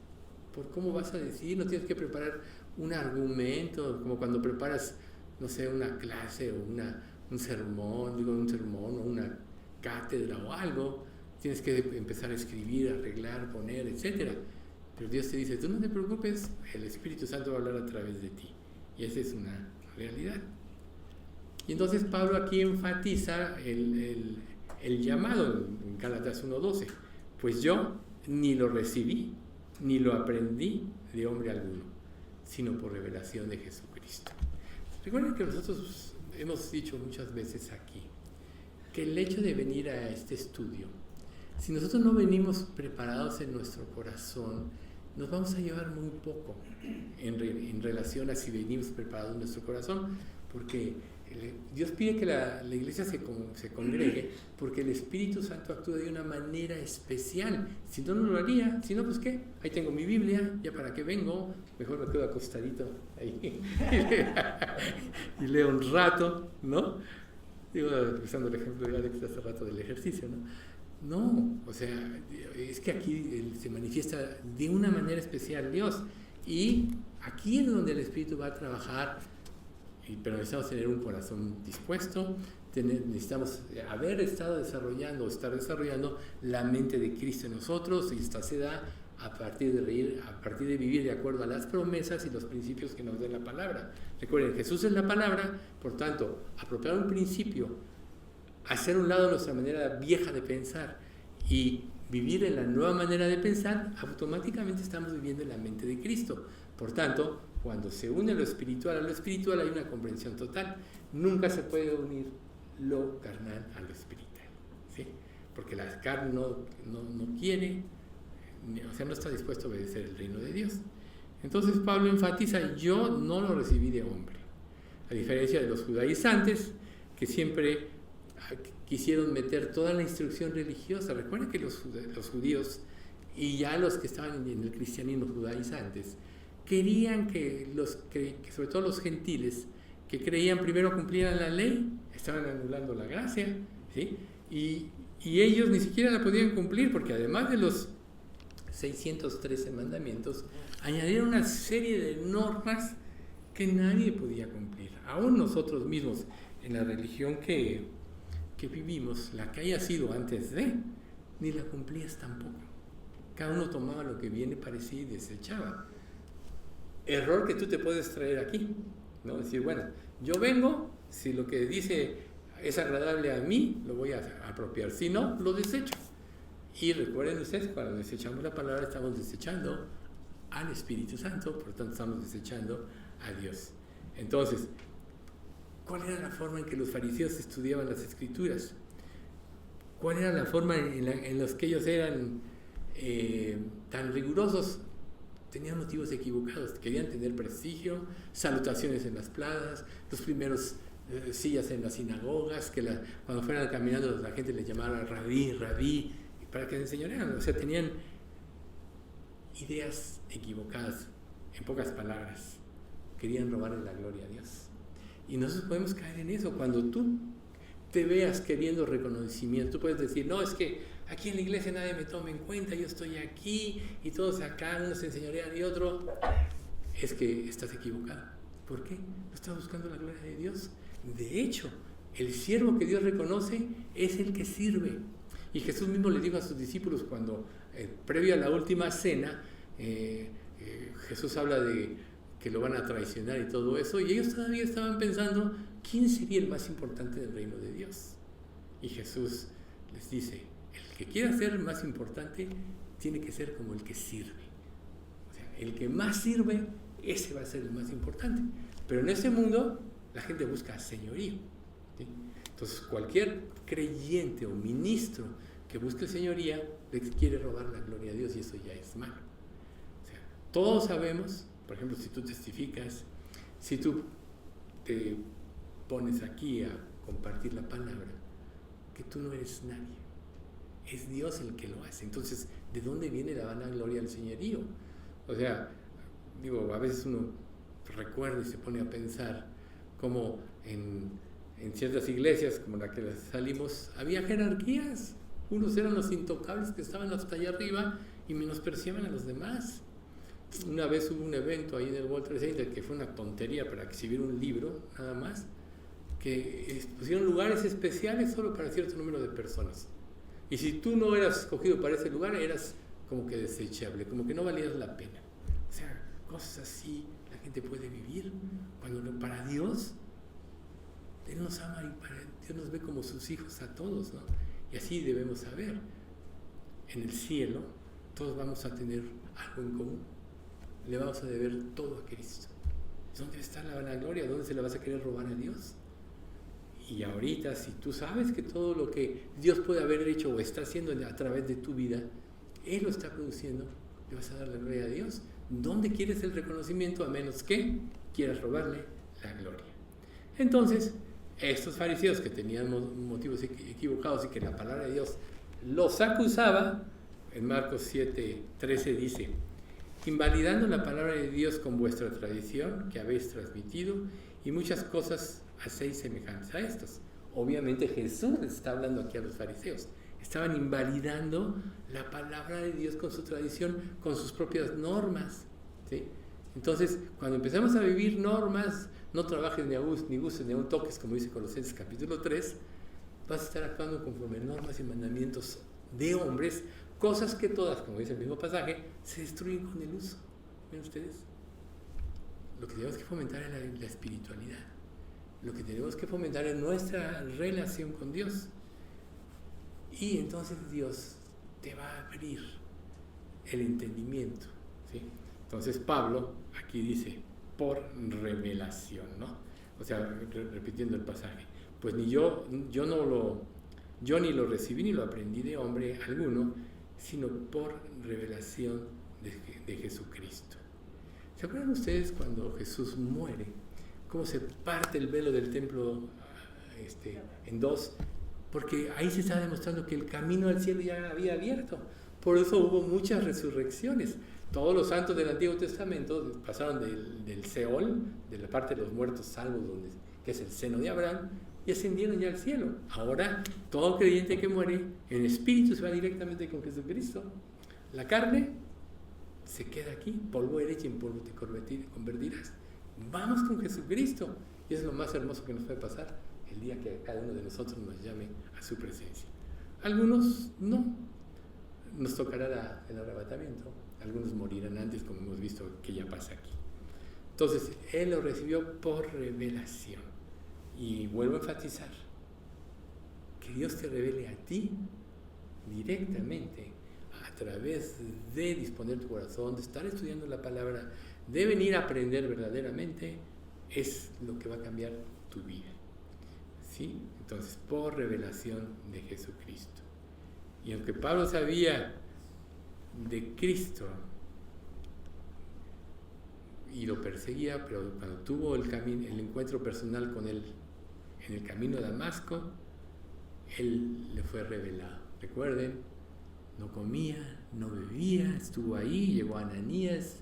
por cómo vas a decir, no tienes que preparar un argumento, como cuando preparas, no sé, una clase o un sermón o una cátedra o algo, tienes que empezar a escribir, arreglar, poner, etc. Pero Dios te dice, tú no te preocupes, el Espíritu Santo va a hablar a través de ti. Y esa es una realidad. Y entonces Pablo aquí enfatiza el llamado en Gálatas 1:12. Pues yo ni lo recibí, ni lo aprendí de hombre alguno, sino por revelación de Jesucristo. Recuerden que nosotros hemos dicho muchas veces aquí que el hecho de venir a este estudio, si nosotros no venimos preparados en nuestro corazón, nos vamos a llevar muy poco en relación a si venimos preparados en nuestro corazón, porque Dios pide que la iglesia se congregue porque el Espíritu Santo actúa de una manera especial. Si no, no lo haría. Si no, pues ¿qué? Ahí tengo mi Biblia, ya para qué vengo, mejor me quedo acostadito ahí y leo un rato, ¿no? Digo, usando el ejemplo de Alex hace rato del ejercicio, ¿no? No, o sea, es que aquí se manifiesta de una manera especial Dios, y aquí es donde el Espíritu va a trabajar, pero necesitamos tener un corazón dispuesto, necesitamos estar desarrollando la mente de Cristo en nosotros, y esta se da a partir de vivir de acuerdo a las promesas y los principios que nos da la palabra. Recuerden, Jesús es la palabra, por tanto, apropiar un principio, hacer a un lado nuestra manera vieja de pensar y vivir en la nueva manera de pensar, automáticamente estamos viviendo en la mente de Cristo. Por tanto, cuando se une lo espiritual a lo espiritual, hay una comprensión total. Nunca se puede unir lo carnal a lo espiritual, ¿sí? Porque la carne no quiere, o sea, no está dispuesto a obedecer el reino de Dios. Entonces Pablo enfatiza, yo no lo recibí de hombre, a diferencia de los judaizantes, que siempre quisieron meter toda la instrucción religiosa. Recuerden que los judíos y ya los que estaban en el cristianismo judaizantes querían que sobre todo los gentiles que creían primero cumplieran la ley, estaban anulando la gracia, ¿sí? Y ellos ni siquiera la podían cumplir, porque además de los 613 mandamientos, añadieron una serie de normas que nadie podía cumplir. Aún nosotros mismos, en la religión que vivimos, la que haya sido antes de, ni la cumplías tampoco. Cada uno tomaba lo que bien le parecía y desechaba. Error que tú te puedes traer aquí, ¿no? Decir, bueno, yo vengo, si lo que dice es agradable a mí, lo voy a apropiar, si no, lo desecho. Y recuerden ustedes, cuando desechamos la palabra, estamos desechando al Espíritu Santo, por lo tanto estamos desechando a Dios. Entonces, ¿cuál era la forma en que los fariseos estudiaban las Escrituras? ¿Cuál era la forma en la que ellos eran tan rigurosos? Tenían motivos equivocados, querían tener prestigio, salutaciones en las plazas, los primeros sillas en las sinagogas, que cuando fueran caminando la gente les llamaba rabí, para que les enseñaran. O sea, tenían ideas equivocadas, en pocas palabras, querían robarle la gloria a Dios. Y nosotros podemos caer en eso. Cuando tú te veas queriendo reconocimiento, tú puedes decir, no, es que aquí en la iglesia nadie me toma en cuenta, yo estoy aquí y todos acá, uno se enseñorean y otro. Es que estás equivocado. ¿Por qué? No estás buscando la gloria de Dios. De hecho, el siervo que Dios reconoce es el que sirve. Y Jesús mismo le dijo a sus discípulos cuando, previo a la última cena, Jesús habla de que lo van a traicionar y todo eso, y ellos todavía estaban pensando, ¿quién sería el más importante del reino de Dios? Y Jesús les dice, el que quiera ser más importante tiene que ser como el que sirve. O sea, el que más sirve, ese va a ser el más importante. Pero en este mundo, la gente busca señorío, ¿sí? Entonces, cualquier creyente o ministro que busque señoría, le quiere robar la gloria a Dios, y eso ya es malo. O sea, todos sabemos, por ejemplo, si tú testificas, si tú te pones aquí a compartir la palabra, que tú no eres nadie. Es Dios el que lo hace. Entonces, ¿de dónde viene la vanagloria del señorío? O sea, digo, a veces uno recuerda y se pone a pensar cómo en ciertas iglesias, como la que salimos, había jerarquías. Unos eran los intocables que estaban hasta allá arriba, y menospreciaban a los demás. Una vez hubo un evento ahí en el World Trade Center que fue una tontería para exhibir un libro, nada más, que pusieron lugares especiales solo para cierto número de personas. Y si tú no eras escogido para ese lugar, eras como que desechable, como que no valías la pena. O sea, cosas así la gente puede vivir cuando para Dios, Él nos ama y Dios nos ve como sus hijos a todos, ¿no? Y así debemos saber. En el cielo todos vamos a tener algo en común. Le vamos a deber todo a Cristo. ¿Dónde está la vanagloria? ¿Dónde se la vas a querer robar a Dios? Y ahorita, si tú sabes que todo lo que Dios puede haber hecho o está haciendo a través de tu vida, Él lo está produciendo, le vas a dar la gloria a Dios. ¿Dónde quieres el reconocimiento? A menos que quieras robarle la gloria. Entonces, estos fariseos que tenían motivos equivocados y que la palabra de Dios los acusaba, en Marcos 7:13 dice: invalidando la palabra de Dios con vuestra tradición que habéis transmitido, y muchas cosas hacéis semejantes a estas. Obviamente Jesús les está hablando aquí a los fariseos. Estaban invalidando la palabra de Dios con su tradición, con sus propias normas, ¿sí? Entonces, cuando empezamos a vivir normas, no trabajes ni gustes ni aún toques, como dice Colosenses capítulo 3, vas a estar actuando conforme normas y mandamientos de hombres, cosas que todas, como dice el mismo pasaje, se destruyen con el uso. ¿Ven ustedes? Lo que tenemos que fomentar es la espiritualidad. Lo que tenemos que fomentar es nuestra relación con Dios. Y entonces Dios te va a abrir el entendimiento, ¿sí? Entonces Pablo aquí dice, por revelación, ¿no? O sea, repitiendo el pasaje, pues yo ni lo recibí ni lo aprendí de hombre alguno, sino por revelación de Jesucristo. ¿Se acuerdan ustedes cuando Jesús muere? Cómo se parte el velo del templo en dos, porque ahí se está demostrando que el camino al cielo ya había abierto. Por eso hubo muchas resurrecciones. Todos los santos del Antiguo Testamento pasaron del Seol, de la parte de los muertos salvos, que es el seno de Abraham, y ascendieron ya al cielo. Ahora, todo creyente que muere en espíritu se va directamente con Jesucristo. La carne se queda aquí, polvo eres y en polvo te convertirás. Vamos con Jesucristo. Y es lo más hermoso que nos puede pasar el día que cada uno de nosotros nos llame a su presencia. Algunos no. Nos tocará el arrebatamiento. Algunos morirán antes, como hemos visto que ya pasa aquí. Entonces, Él lo recibió por revelación. Y vuelvo a enfatizar, que Dios te revele a ti directamente, a través de disponer tu corazón, de estar estudiando la palabra, de venir a aprender verdaderamente, es lo que va a cambiar tu vida, ¿sí? Entonces, por revelación de Jesucristo. Y aunque Pablo sabía de Cristo y lo perseguía, pero cuando tuvo el encuentro personal con él en el camino a Damasco, él le fue revelado. Recuerden, no comía, no bebía, estuvo ahí, llegó Ananías,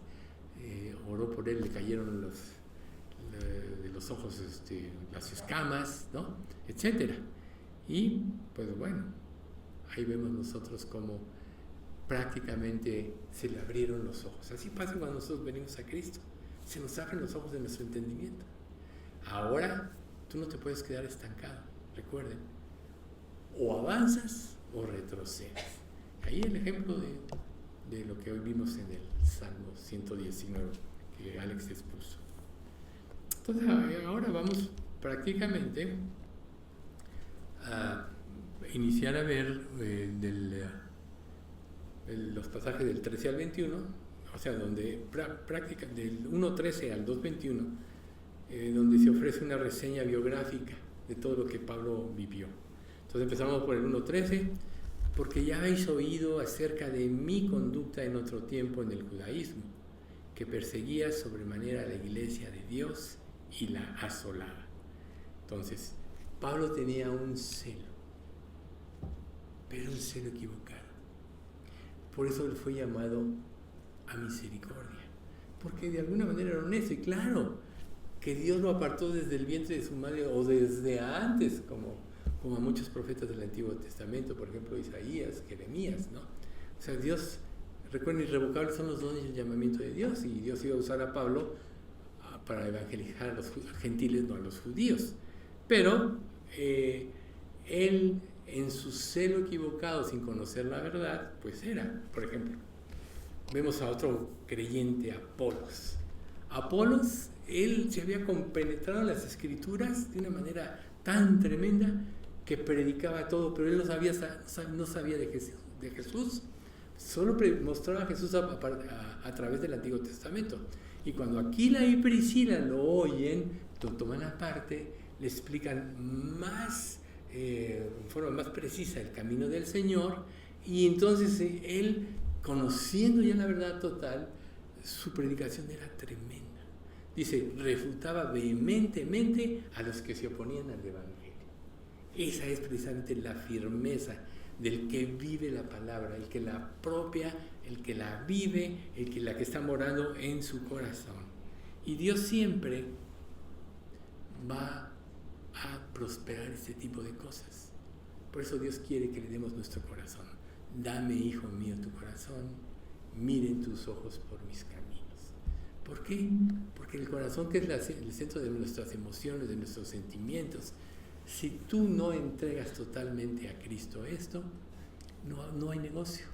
oró por él, le cayeron de los ojos las escamas, ¿no? Etcétera. Y pues bueno, ahí vemos nosotros cómo prácticamente se le abrieron los ojos. Así pasa cuando nosotros venimos a Cristo, se nos abren los ojos de nuestro entendimiento. Ahora tú no te puedes quedar estancado, recuerden, o avanzas o retrocedes. Ahí el ejemplo de lo que hoy vimos en el Salmo 119 que Alex expuso. Entonces ahora vamos prácticamente a iniciar a ver los pasajes del 13 al 21, o sea, donde del 1.13 al 2.21, donde se ofrece una reseña biográfica de todo lo que Pablo vivió. Entonces empezamos por el 1.13, porque ya habéis oído acerca de mi conducta en otro tiempo en el judaísmo, que perseguía sobremanera a la iglesia de Dios y la asolaba. Entonces, Pablo tenía un celo, pero un celo equivocado. Por eso él fue llamado a misericordia, porque de alguna manera era honesto. Y claro, que Dios lo apartó desde el vientre de su madre o desde antes, como a muchos profetas del Antiguo Testamento, por ejemplo Isaías, Jeremías, ¿no? O sea, Dios Recuerden, irrevocables son los dones y el llamamiento de Dios, y Dios iba a usar a Pablo para evangelizar a los gentiles, no a los judíos. Pero él, en su celo equivocado, sin conocer la verdad, pues era, por ejemplo, vemos a otro creyente, Apolos. Apolos, él se había compenetrado en las escrituras de una manera tan tremenda que predicaba todo, pero él no sabía de Jesús. Solo mostraba a Jesús a través del Antiguo Testamento. Y cuando Aquila y Priscila lo oyen, lo toman aparte, le explican en forma más precisa el camino del Señor, y entonces él, conociendo ya la verdad total, su predicación era tremenda. Dice, refutaba vehementemente a los que se oponían al Evangelio. Esa es precisamente la firmeza del que vive la palabra, el que la apropia, el que la vive, la que está morando en su corazón. Y Dios siempre va a prosperar este tipo de cosas. Por eso Dios quiere que le demos nuestro corazón. Dame, hijo mío, tu corazón, miren tus ojos por mis caminos. ¿Por qué? Porque el corazón, que es el centro de nuestras emociones, de nuestros sentimientos, si tú no entregas totalmente a Cristo esto, no hay negocio.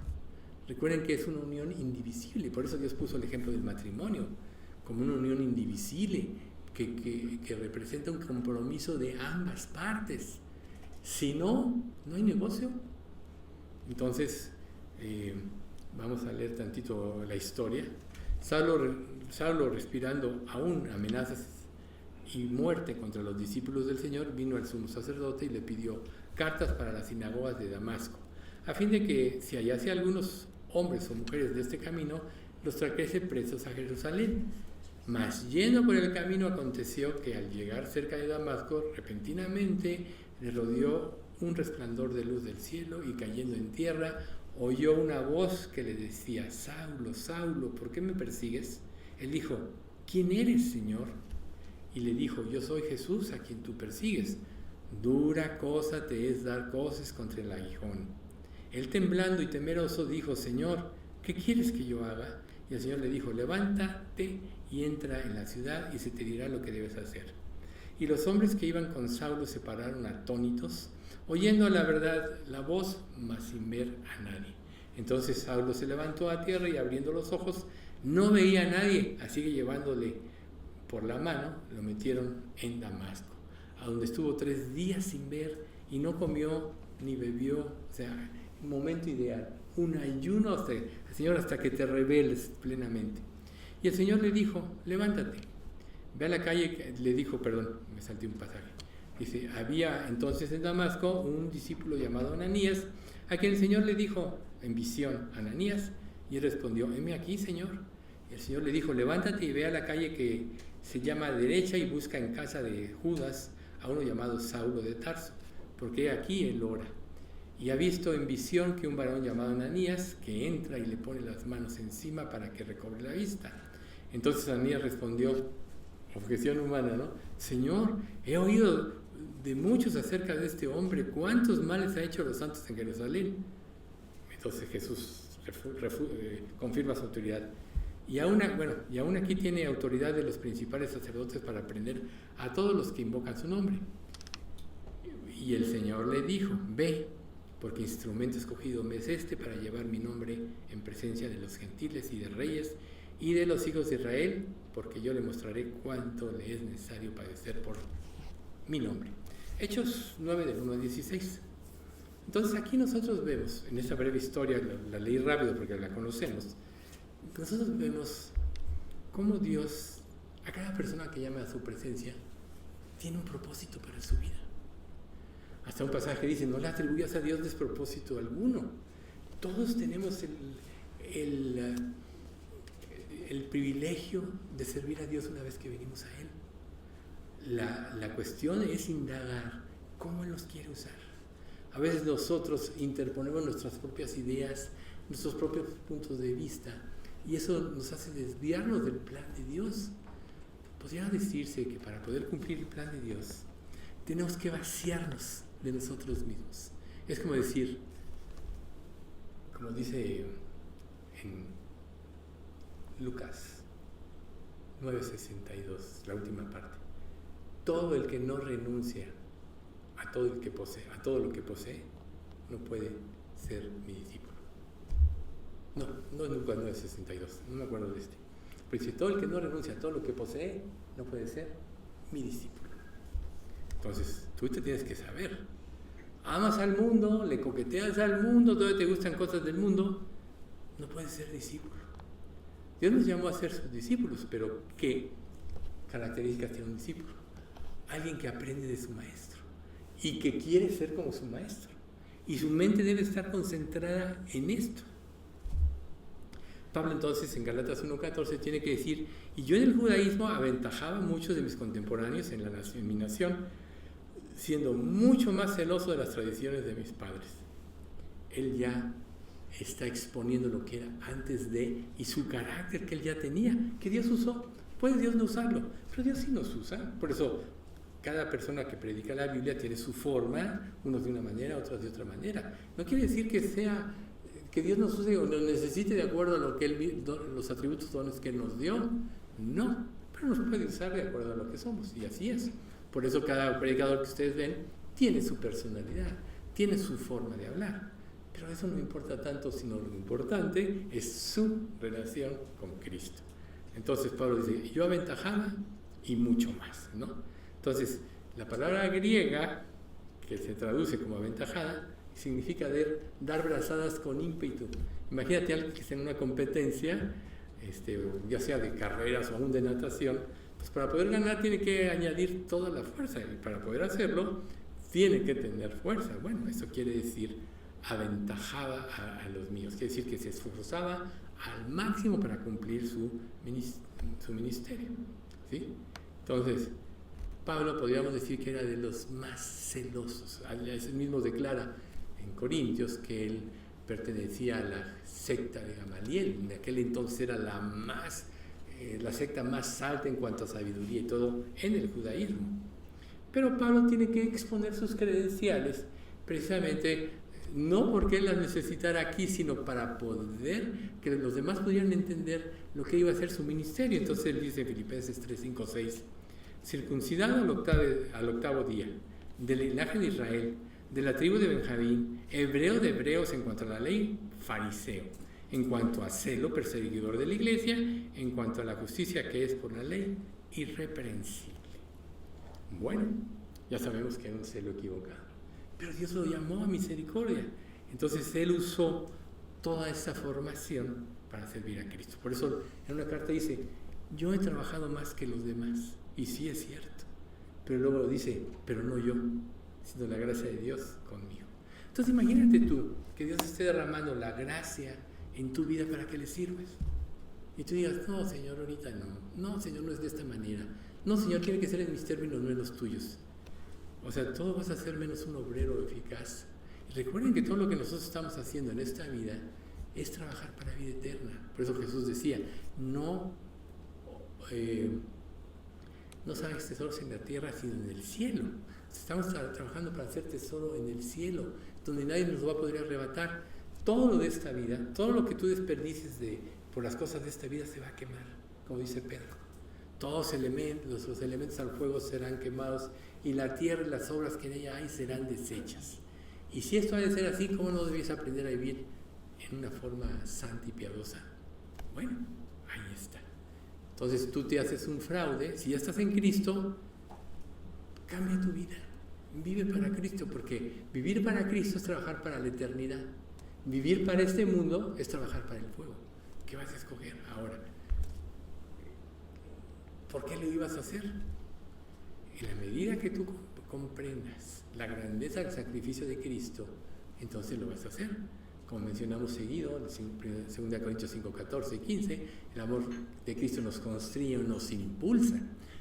Recuerden que es una unión indivisible, por eso Dios puso el ejemplo del matrimonio como una unión indivisible que representa un compromiso de ambas partes. Si no hay negocio. Entonces, vamos a leer tantito la historia. Saulo, respirando aún amenazas y muerte contra los discípulos del Señor, vino al sumo sacerdote y le pidió cartas para las sinagogas de Damasco, a fin de que, si hallase algunos hombres o mujeres de este camino, los trajese presos a Jerusalén. Mas yendo por el camino, aconteció que al llegar cerca de Damasco, repentinamente le rodeó un resplandor de luz del cielo, y cayendo en tierra, oyó una voz que le decía: Saulo, Saulo, ¿por qué me persigues? Él dijo: ¿quién eres, Señor? Y le dijo: yo soy Jesús, a quien tú persigues. Dura cosa te es dar coces contra el aguijón. Él, temblando y temeroso, dijo: Señor, ¿qué quieres que yo haga? Y el Señor le dijo: levántate y entra en la ciudad, y se te dirá lo que debes hacer. Y los hombres que iban con Saulo se pararon atónitos, oyendo la verdad la voz, mas sin ver a nadie. Entonces Saulo se levantó a tierra, y abriendo los ojos no veía a nadie, así que llevándole por la mano lo metieron en Damasco, a donde estuvo 3 días sin ver, y no comió ni bebió. O sea, un momento ideal, un ayuno Señor, hasta que te reveles plenamente. Y el Señor le dijo: levántate, ve a la calle. Le dijo, perdón, me salté un pasaje. Dice: había entonces en Damasco un discípulo llamado Ananías, a quien el Señor le dijo en visión: Ananías. Y él respondió: heme aquí, Señor. Y el Señor le dijo: levántate y ve a la calle que se llama Derecha, y busca en casa de Judas a uno llamado Saulo de Tarso, porque aquí él ora. Y ha visto en visión que un varón llamado Ananías, que entra y le pone las manos encima para que recobre la vista. Entonces Ananías respondió, objeción humana, ¿no? Señor, he oído de muchos acerca de este hombre, cuántos males ha hecho a los santos en Jerusalén. Entonces Jesús confirma su autoridad. Y aún aquí tiene autoridad de los principales sacerdotes para prender a todos los que invocan su nombre. Y el Señor le dijo: ve, porque instrumento escogido me es este para llevar mi nombre en presencia de los gentiles y de reyes y de los hijos de Israel, porque yo le mostraré cuánto le es necesario padecer por mi nombre. Hechos 9, del 1 al 16. Entonces aquí nosotros vemos, en esta breve historia, la leí rápido porque la conocemos, nosotros vemos cómo Dios, a cada persona que llama a su presencia, tiene un propósito para su vida. Hasta un pasaje dice: no le atribuyas a Dios despropósito alguno. Todos tenemos el privilegio de servir a Dios una vez que venimos a Él. La cuestión es indagar cómo Él nos quiere usar. A veces nosotros interponemos nuestras propias ideas, nuestros propios puntos de vista, y eso nos hace desviarnos del plan de Dios. Podría decirse que para poder cumplir el plan de Dios tenemos que vaciarnos de nosotros mismos. Es como decir, como dice en Lucas 9:62, la última parte. Todo el que no renuncia a todo lo que posee, no puede ser mi discípulo. No es Lucas 9:62, no me acuerdo de este. Pero dice, todo el que no renuncia a todo lo que posee, no puede ser mi discípulo. Entonces, tú te tienes que saber. Amas al mundo, le coqueteas al mundo, todavía te gustan cosas del mundo, no puedes ser discípulo. Dios nos llamó a ser sus discípulos, pero ¿qué características tiene un discípulo? Alguien que aprende de su maestro y que quiere ser como su maestro. Y su mente debe estar concentrada en esto. Pablo entonces en Gálatas 1:14 tiene que decir, y yo en el judaísmo aventajaba a muchos de mis contemporáneos en mi nación, siendo mucho más celoso de las tradiciones de mis padres. Él ya está exponiendo lo que era antes de, y su carácter que él ya tenía, que Dios usó. Puede Dios no usarlo, pero Dios sí nos usa. Por eso cada persona que predica la Biblia tiene su forma, unos de una manera, otros de otra manera. No quiere decir que Dios nos use o nos necesite de acuerdo a lo que los atributos, dones que Él nos dio. No, pero nos puede usar de acuerdo a lo que somos, y así es. Por eso cada predicador que ustedes ven tiene su personalidad, tiene su forma de hablar. Pero eso no importa tanto, sino lo importante es su relación con Cristo. Entonces Pablo dice, yo aventajaba y mucho más, ¿no? Entonces, la palabra griega, que se traduce como aventajada, significa dar brazadas con ímpetu. Imagínate a alguien que está en una competencia, ya sea de carreras o aún de natación, pues para poder ganar tiene que añadir toda la fuerza, y para poder hacerlo tiene que tener fuerza. Bueno, eso quiere decir aventajaba a los míos, quiere decir que se esforzaba al máximo para cumplir su ministerio, ¿sí? Entonces, Pablo podríamos decir que era de los más celosos. Él mismo declara en Corintios que él pertenecía a la secta de Gamaliel. En aquel entonces era la secta más alta en cuanto a sabiduría y todo en el judaísmo. Pero Pablo tiene que exponer sus credenciales precisamente no porque él las necesitara aquí, sino para poder que los demás pudieran entender lo que iba a ser su ministerio. Entonces él dice en Filipenses 3:5-6, circuncidado al octavo día, del linaje de Israel, de la tribu de Benjamín, hebreo de hebreos en cuanto a la ley, fariseo, en cuanto a celo, perseguidor de la iglesia, en cuanto a la justicia que es por la ley, irreprensible. Bueno, ya sabemos que era un celo equivocado, pero Dios lo llamó a misericordia. Entonces él usó toda esa formación para servir a Cristo. Por eso en una carta dice, yo he trabajado más que los demás. Y sí es cierto, pero luego dice, pero no yo, sino la gracia de Dios conmigo. Entonces imagínate tú, que Dios esté derramando la gracia en tu vida para que le sirves. Y tú digas, no Señor, ahorita no Señor, no es de esta manera, no Señor, tiene que ser en mis términos, no en los tuyos. O sea, todo vas a ser menos un obrero eficaz. Y recuerden que todo lo que nosotros estamos haciendo en esta vida es trabajar para vida eterna. Por eso Jesús decía, no sabes tesoros en la tierra, sino en el cielo. Estamos trabajando para hacer tesoro en el cielo, donde nadie nos lo va a poder arrebatar. Todo lo de esta vida, todo lo que tú desperdicies por las cosas de esta vida se va a quemar, como dice Pedro. Todos los elementos al fuego serán quemados, y la tierra y las obras que en ella hay serán deshechas. Y si esto ha de ser así, ¿cómo no debes aprender a vivir en una forma santa y piadosa? Bueno, ahí está. Entonces tú te haces un fraude. Si ya estás en Cristo, cambia tu vida, vive para Cristo, porque vivir para Cristo es trabajar para la eternidad. Vivir para este mundo es trabajar para el fuego. ¿Qué vas a escoger ahora? ¿Por qué lo ibas a hacer? En la medida que tú comprendas la grandeza del sacrificio de Cristo, entonces lo vas a hacer. Como mencionamos seguido, en 2 Corintios 5:14 y 15, el amor de Cristo nos constriñe, nos impulsa.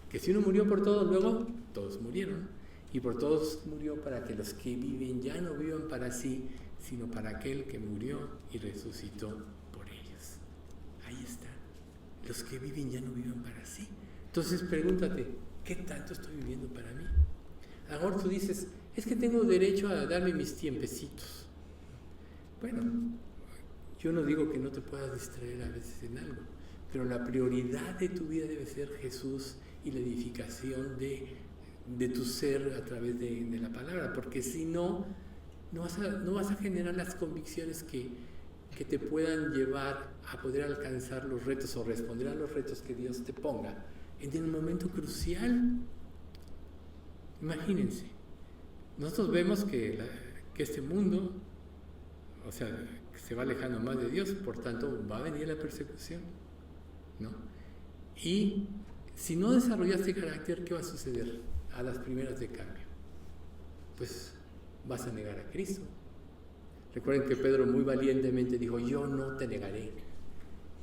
Que si uno murió por todos, luego todos murieron. Y por todos murió para que los que viven ya no vivan para sí, sino para aquel que murió y resucitó por ellos. Ahí está. Los que viven ya no viven para sí. Entonces pregúntate, ¿qué tanto estoy viviendo para mí? A lo mejor tú dices, es que tengo derecho a darme mis tiempecitos. Bueno, Yo no digo que no te puedas distraer a veces en algo, pero la prioridad de tu vida debe ser Jesús y la edificación de tu ser a través de la palabra, porque si no, no vas a generar las convicciones que te puedan llevar a poder alcanzar los retos o responder a los retos que Dios te ponga en el momento crucial. Imagínense, nosotros vemos que este mundo, o sea, se va alejando más de Dios, por tanto va a venir la persecución, ¿no? Y si no desarrollaste carácter, ¿qué va a suceder a las primeras de cambio? Pues vas a negar a Cristo. Recuerden que Pedro muy valientemente dijo, yo no te negaré.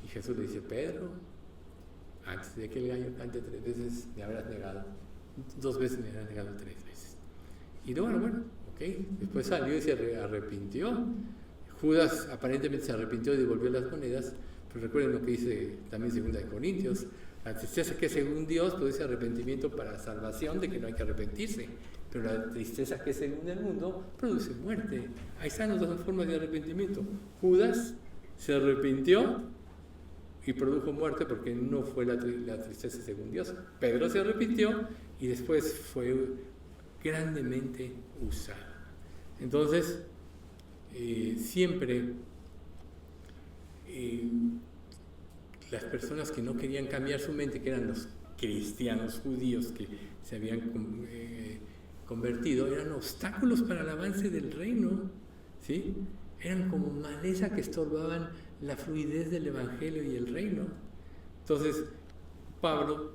Y Jesús le dice, Pedro, antes de que el gallo cante 3 veces, me habrás negado. 2 veces me habrás negado 3 veces. Y no, bueno, ok. Después salió y se arrepintió. Judas aparentemente se arrepintió y devolvió las monedas. Pero recuerden lo que dice también 2 Corintios. La tristeza que es según Dios produce arrepentimiento para salvación, de que no hay que arrepentirse. Pero la tristeza que es según el mundo produce muerte. Ahí están las 2 formas de arrepentimiento. Judas se arrepintió y produjo muerte porque no fue la tristeza según Dios. Pedro se arrepintió y después fue grandemente usado. Entonces, siempre las personas que no querían cambiar su mente, que eran los cristianos judíos que se habían convertido, eran obstáculos para el avance del reino, ¿sí? Eran como maleza que estorbaban la fluidez del evangelio y el reino. Entonces, Pablo,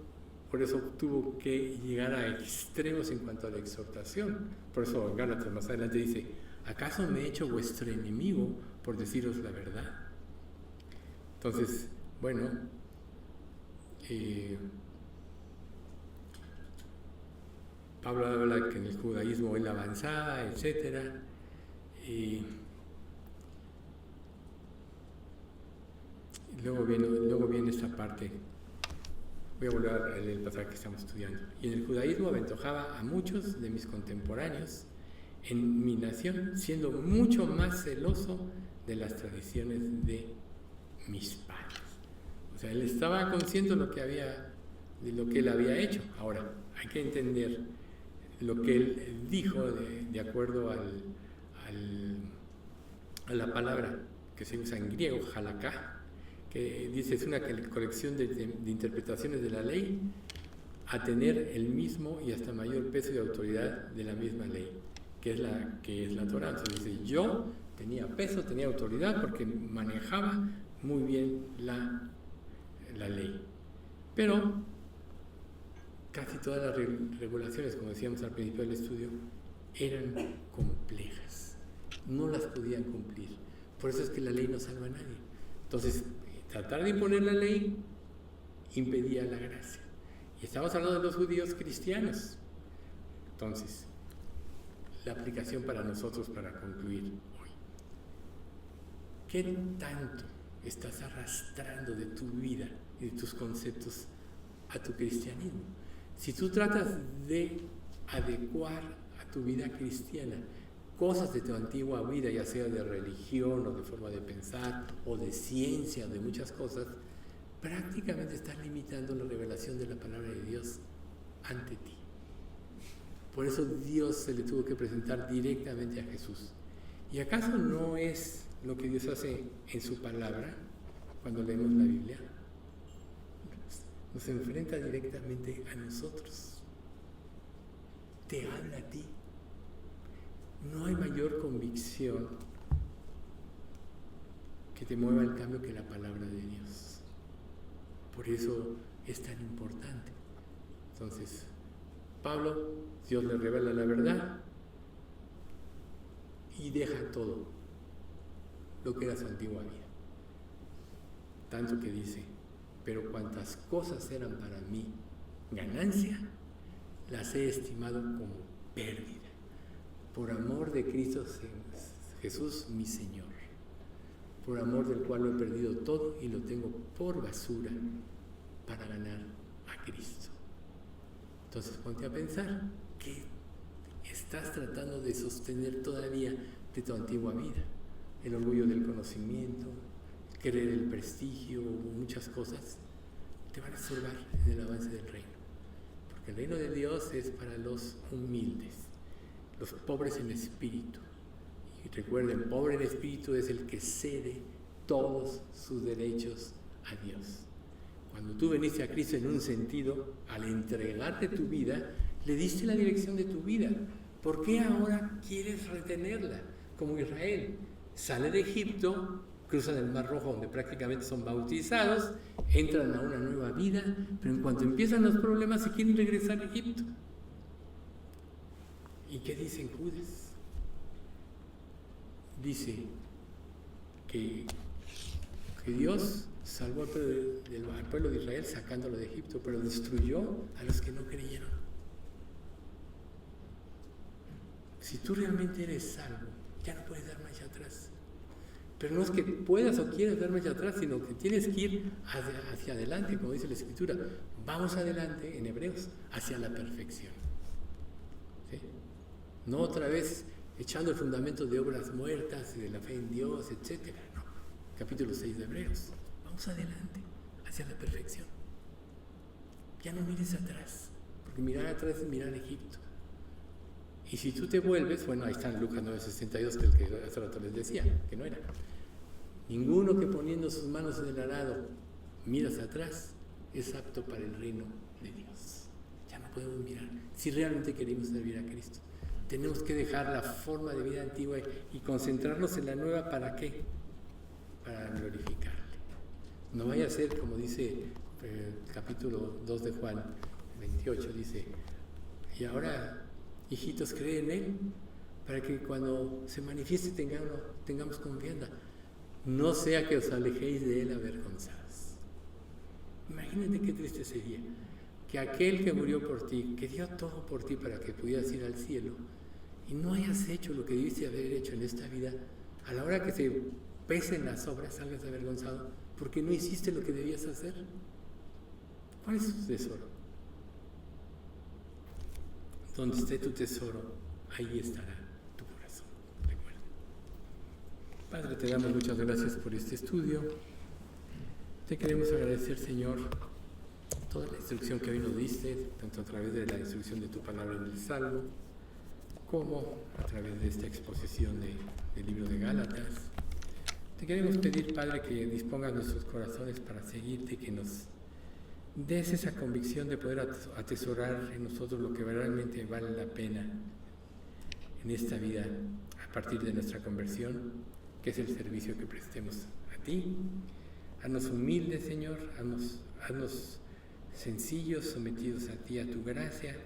por eso tuvo que llegar a extremos en cuanto a la exhortación. Por eso en Gálatas más adelante dice, ¿acaso me he hecho vuestro enemigo por deciros la verdad? Entonces, bueno, Pablo habla que en el judaísmo él avanzaba, etc. Y luego viene esta parte. Voy a volver a leer el pasaje que estamos estudiando. Y en el judaísmo aventojaba a muchos de mis contemporáneos en mi nación, siendo mucho más celoso de las tradiciones de mis padres. O sea, él estaba consciente de lo que él había hecho. Ahora, hay que entender lo que él dijo de acuerdo a la palabra que se usa en griego, halaká, que dice es una colección de interpretaciones de la ley a tener el mismo y hasta mayor peso y autoridad de la misma ley, que es la Torá. Entonces dice, yo tenía peso, tenía autoridad porque manejaba muy bien la ley. Pero casi todas las regulaciones, como decíamos al principio del estudio, eran complejas, no las podían cumplir. Por eso es que la ley no salva a nadie. Entonces, tratar de imponer la ley impedía la gracia. Y estamos hablando de los judíos cristianos. Entonces, la aplicación para nosotros para concluir hoy. ¿Qué tanto estás arrastrando de tu vida y de tus conceptos a tu cristianismo? Si tú tratas de adecuar a tu vida cristiana cosas de tu antigua vida, ya sea de religión o de forma de pensar o de ciencia o de muchas cosas, prácticamente estás limitando la revelación de la palabra de Dios ante ti. Por eso Dios se le tuvo que presentar directamente a Jesús. ¿Y acaso no es lo que Dios hace en su palabra cuando leemos la Biblia? Nos enfrenta directamente a nosotros. Te habla a ti. No hay mayor convicción que te mueva el cambio que la palabra de Dios. Por eso es tan importante. Entonces, Pablo, Dios le revela la verdad y deja todo lo que era su antigua vida. Tanto que dice, pero cuantas cosas eran para mí ganancia, las he estimado como pérdida, por amor de Cristo Jesús mi Señor, por amor del cual lo he perdido todo y lo tengo por basura para ganar a Cristo. Entonces ponte a pensar, ¿qué estás tratando de sostener todavía de tu antigua vida? El orgullo del conocimiento, querer el prestigio o muchas cosas, te van a estorbar en el avance del reino. Porque el reino de Dios es para los humildes, los pobres en espíritu. Y recuerden, pobre en espíritu es el que cede todos sus derechos a Dios. Cuando tú veniste a Cristo en un sentido, al entregarte tu vida, le diste la dirección de tu vida. ¿Por qué ahora quieres retenerla? Como Israel sale de Egipto, cruzan el Mar Rojo, donde prácticamente son bautizados, entran a una nueva vida, pero en cuanto empiezan los problemas se quieren regresar a Egipto. ¿Y qué dicen Judas? Dice que Dios salvó al pueblo de Israel sacándolo de Egipto, pero destruyó a los que no creyeron. Si tú realmente eres salvo, ya no puedes dar marcha atrás. Pero no es que puedas o quieras dar marcha atrás, sino que tienes que ir hacia adelante, como dice la Escritura. Vamos adelante, en Hebreos, hacia la perfección. ¿Sí? No otra vez echando el fundamento de obras muertas y de la fe en Dios, etc. No. Capítulo 6 de Hebreos. Vamos adelante, hacia la perfección. Ya no mires atrás, porque mirar atrás es mirar a Egipto. Y si tú te vuelves, bueno, ahí está en Lucas 9:62, que el que hace rato les decía, que no era. Ninguno que poniendo sus manos en el arado miras atrás es apto para el reino de Dios. Ya no podemos mirar. Si realmente queremos servir a Cristo, tenemos que dejar la forma de vida antigua y concentrarnos en la nueva. ¿Para qué? Para glorificarle. No vaya a ser, como dice el capítulo 2 de Juan 28, dice, y ahora, hijitos, creen en Él, para que cuando se manifieste tengamos confianza. No sea que os alejéis de Él avergonzados. Imagínate qué triste sería que aquel que murió por ti, que dio todo por ti para que pudieras ir al cielo, y no hayas hecho lo que debiste haber hecho en esta vida, a la hora que se pesen las obras salgas avergonzado porque no hiciste lo que debías hacer. ¿Cuál es tu tesoro? Donde esté tu tesoro, ahí estará tu corazón. Recuerda. Padre, te damos muchas gracias por este estudio. Te queremos agradecer, Señor, toda la instrucción que hoy nos diste, tanto a través de la instrucción de tu palabra en el Salmo, como a través de esta exposición del libro de Gálatas. Te queremos pedir, Padre, que dispongas nuestros corazones para seguirte, que nos des esa convicción de poder atesorar en nosotros lo que realmente vale la pena en esta vida a partir de nuestra conversión, que es el servicio que prestemos a ti. Haznos humildes, Señor, haznos sencillos, sometidos a ti, a tu gracia,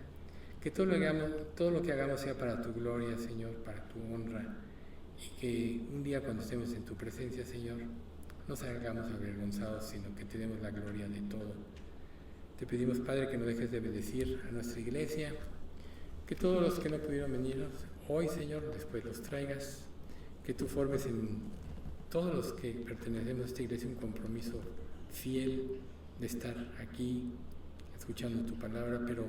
que todo lo que hagamos sea para tu gloria, Señor, para tu honra, y que un día cuando estemos en tu presencia, Señor, no salgamos avergonzados, sino que te demos la gloria de todo. Te pedimos, Padre, que no dejes de bendecir a nuestra iglesia, que todos los que no pudieron venir hoy, Señor, después los traigas, que tú formes en todos los que pertenecemos a esta iglesia un compromiso fiel de estar aquí escuchando tu palabra, pero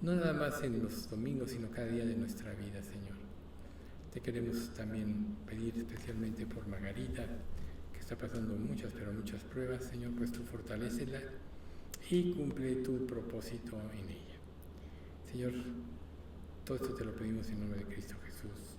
no nada más en los domingos, sino cada día de nuestra vida, Señor. Te queremos también pedir especialmente por Margarita, que está pasando muchas pruebas, Señor, pues tú fortalécela y cumple tu propósito en ella. Señor, todo esto te lo pedimos en nombre de Cristo Jesús.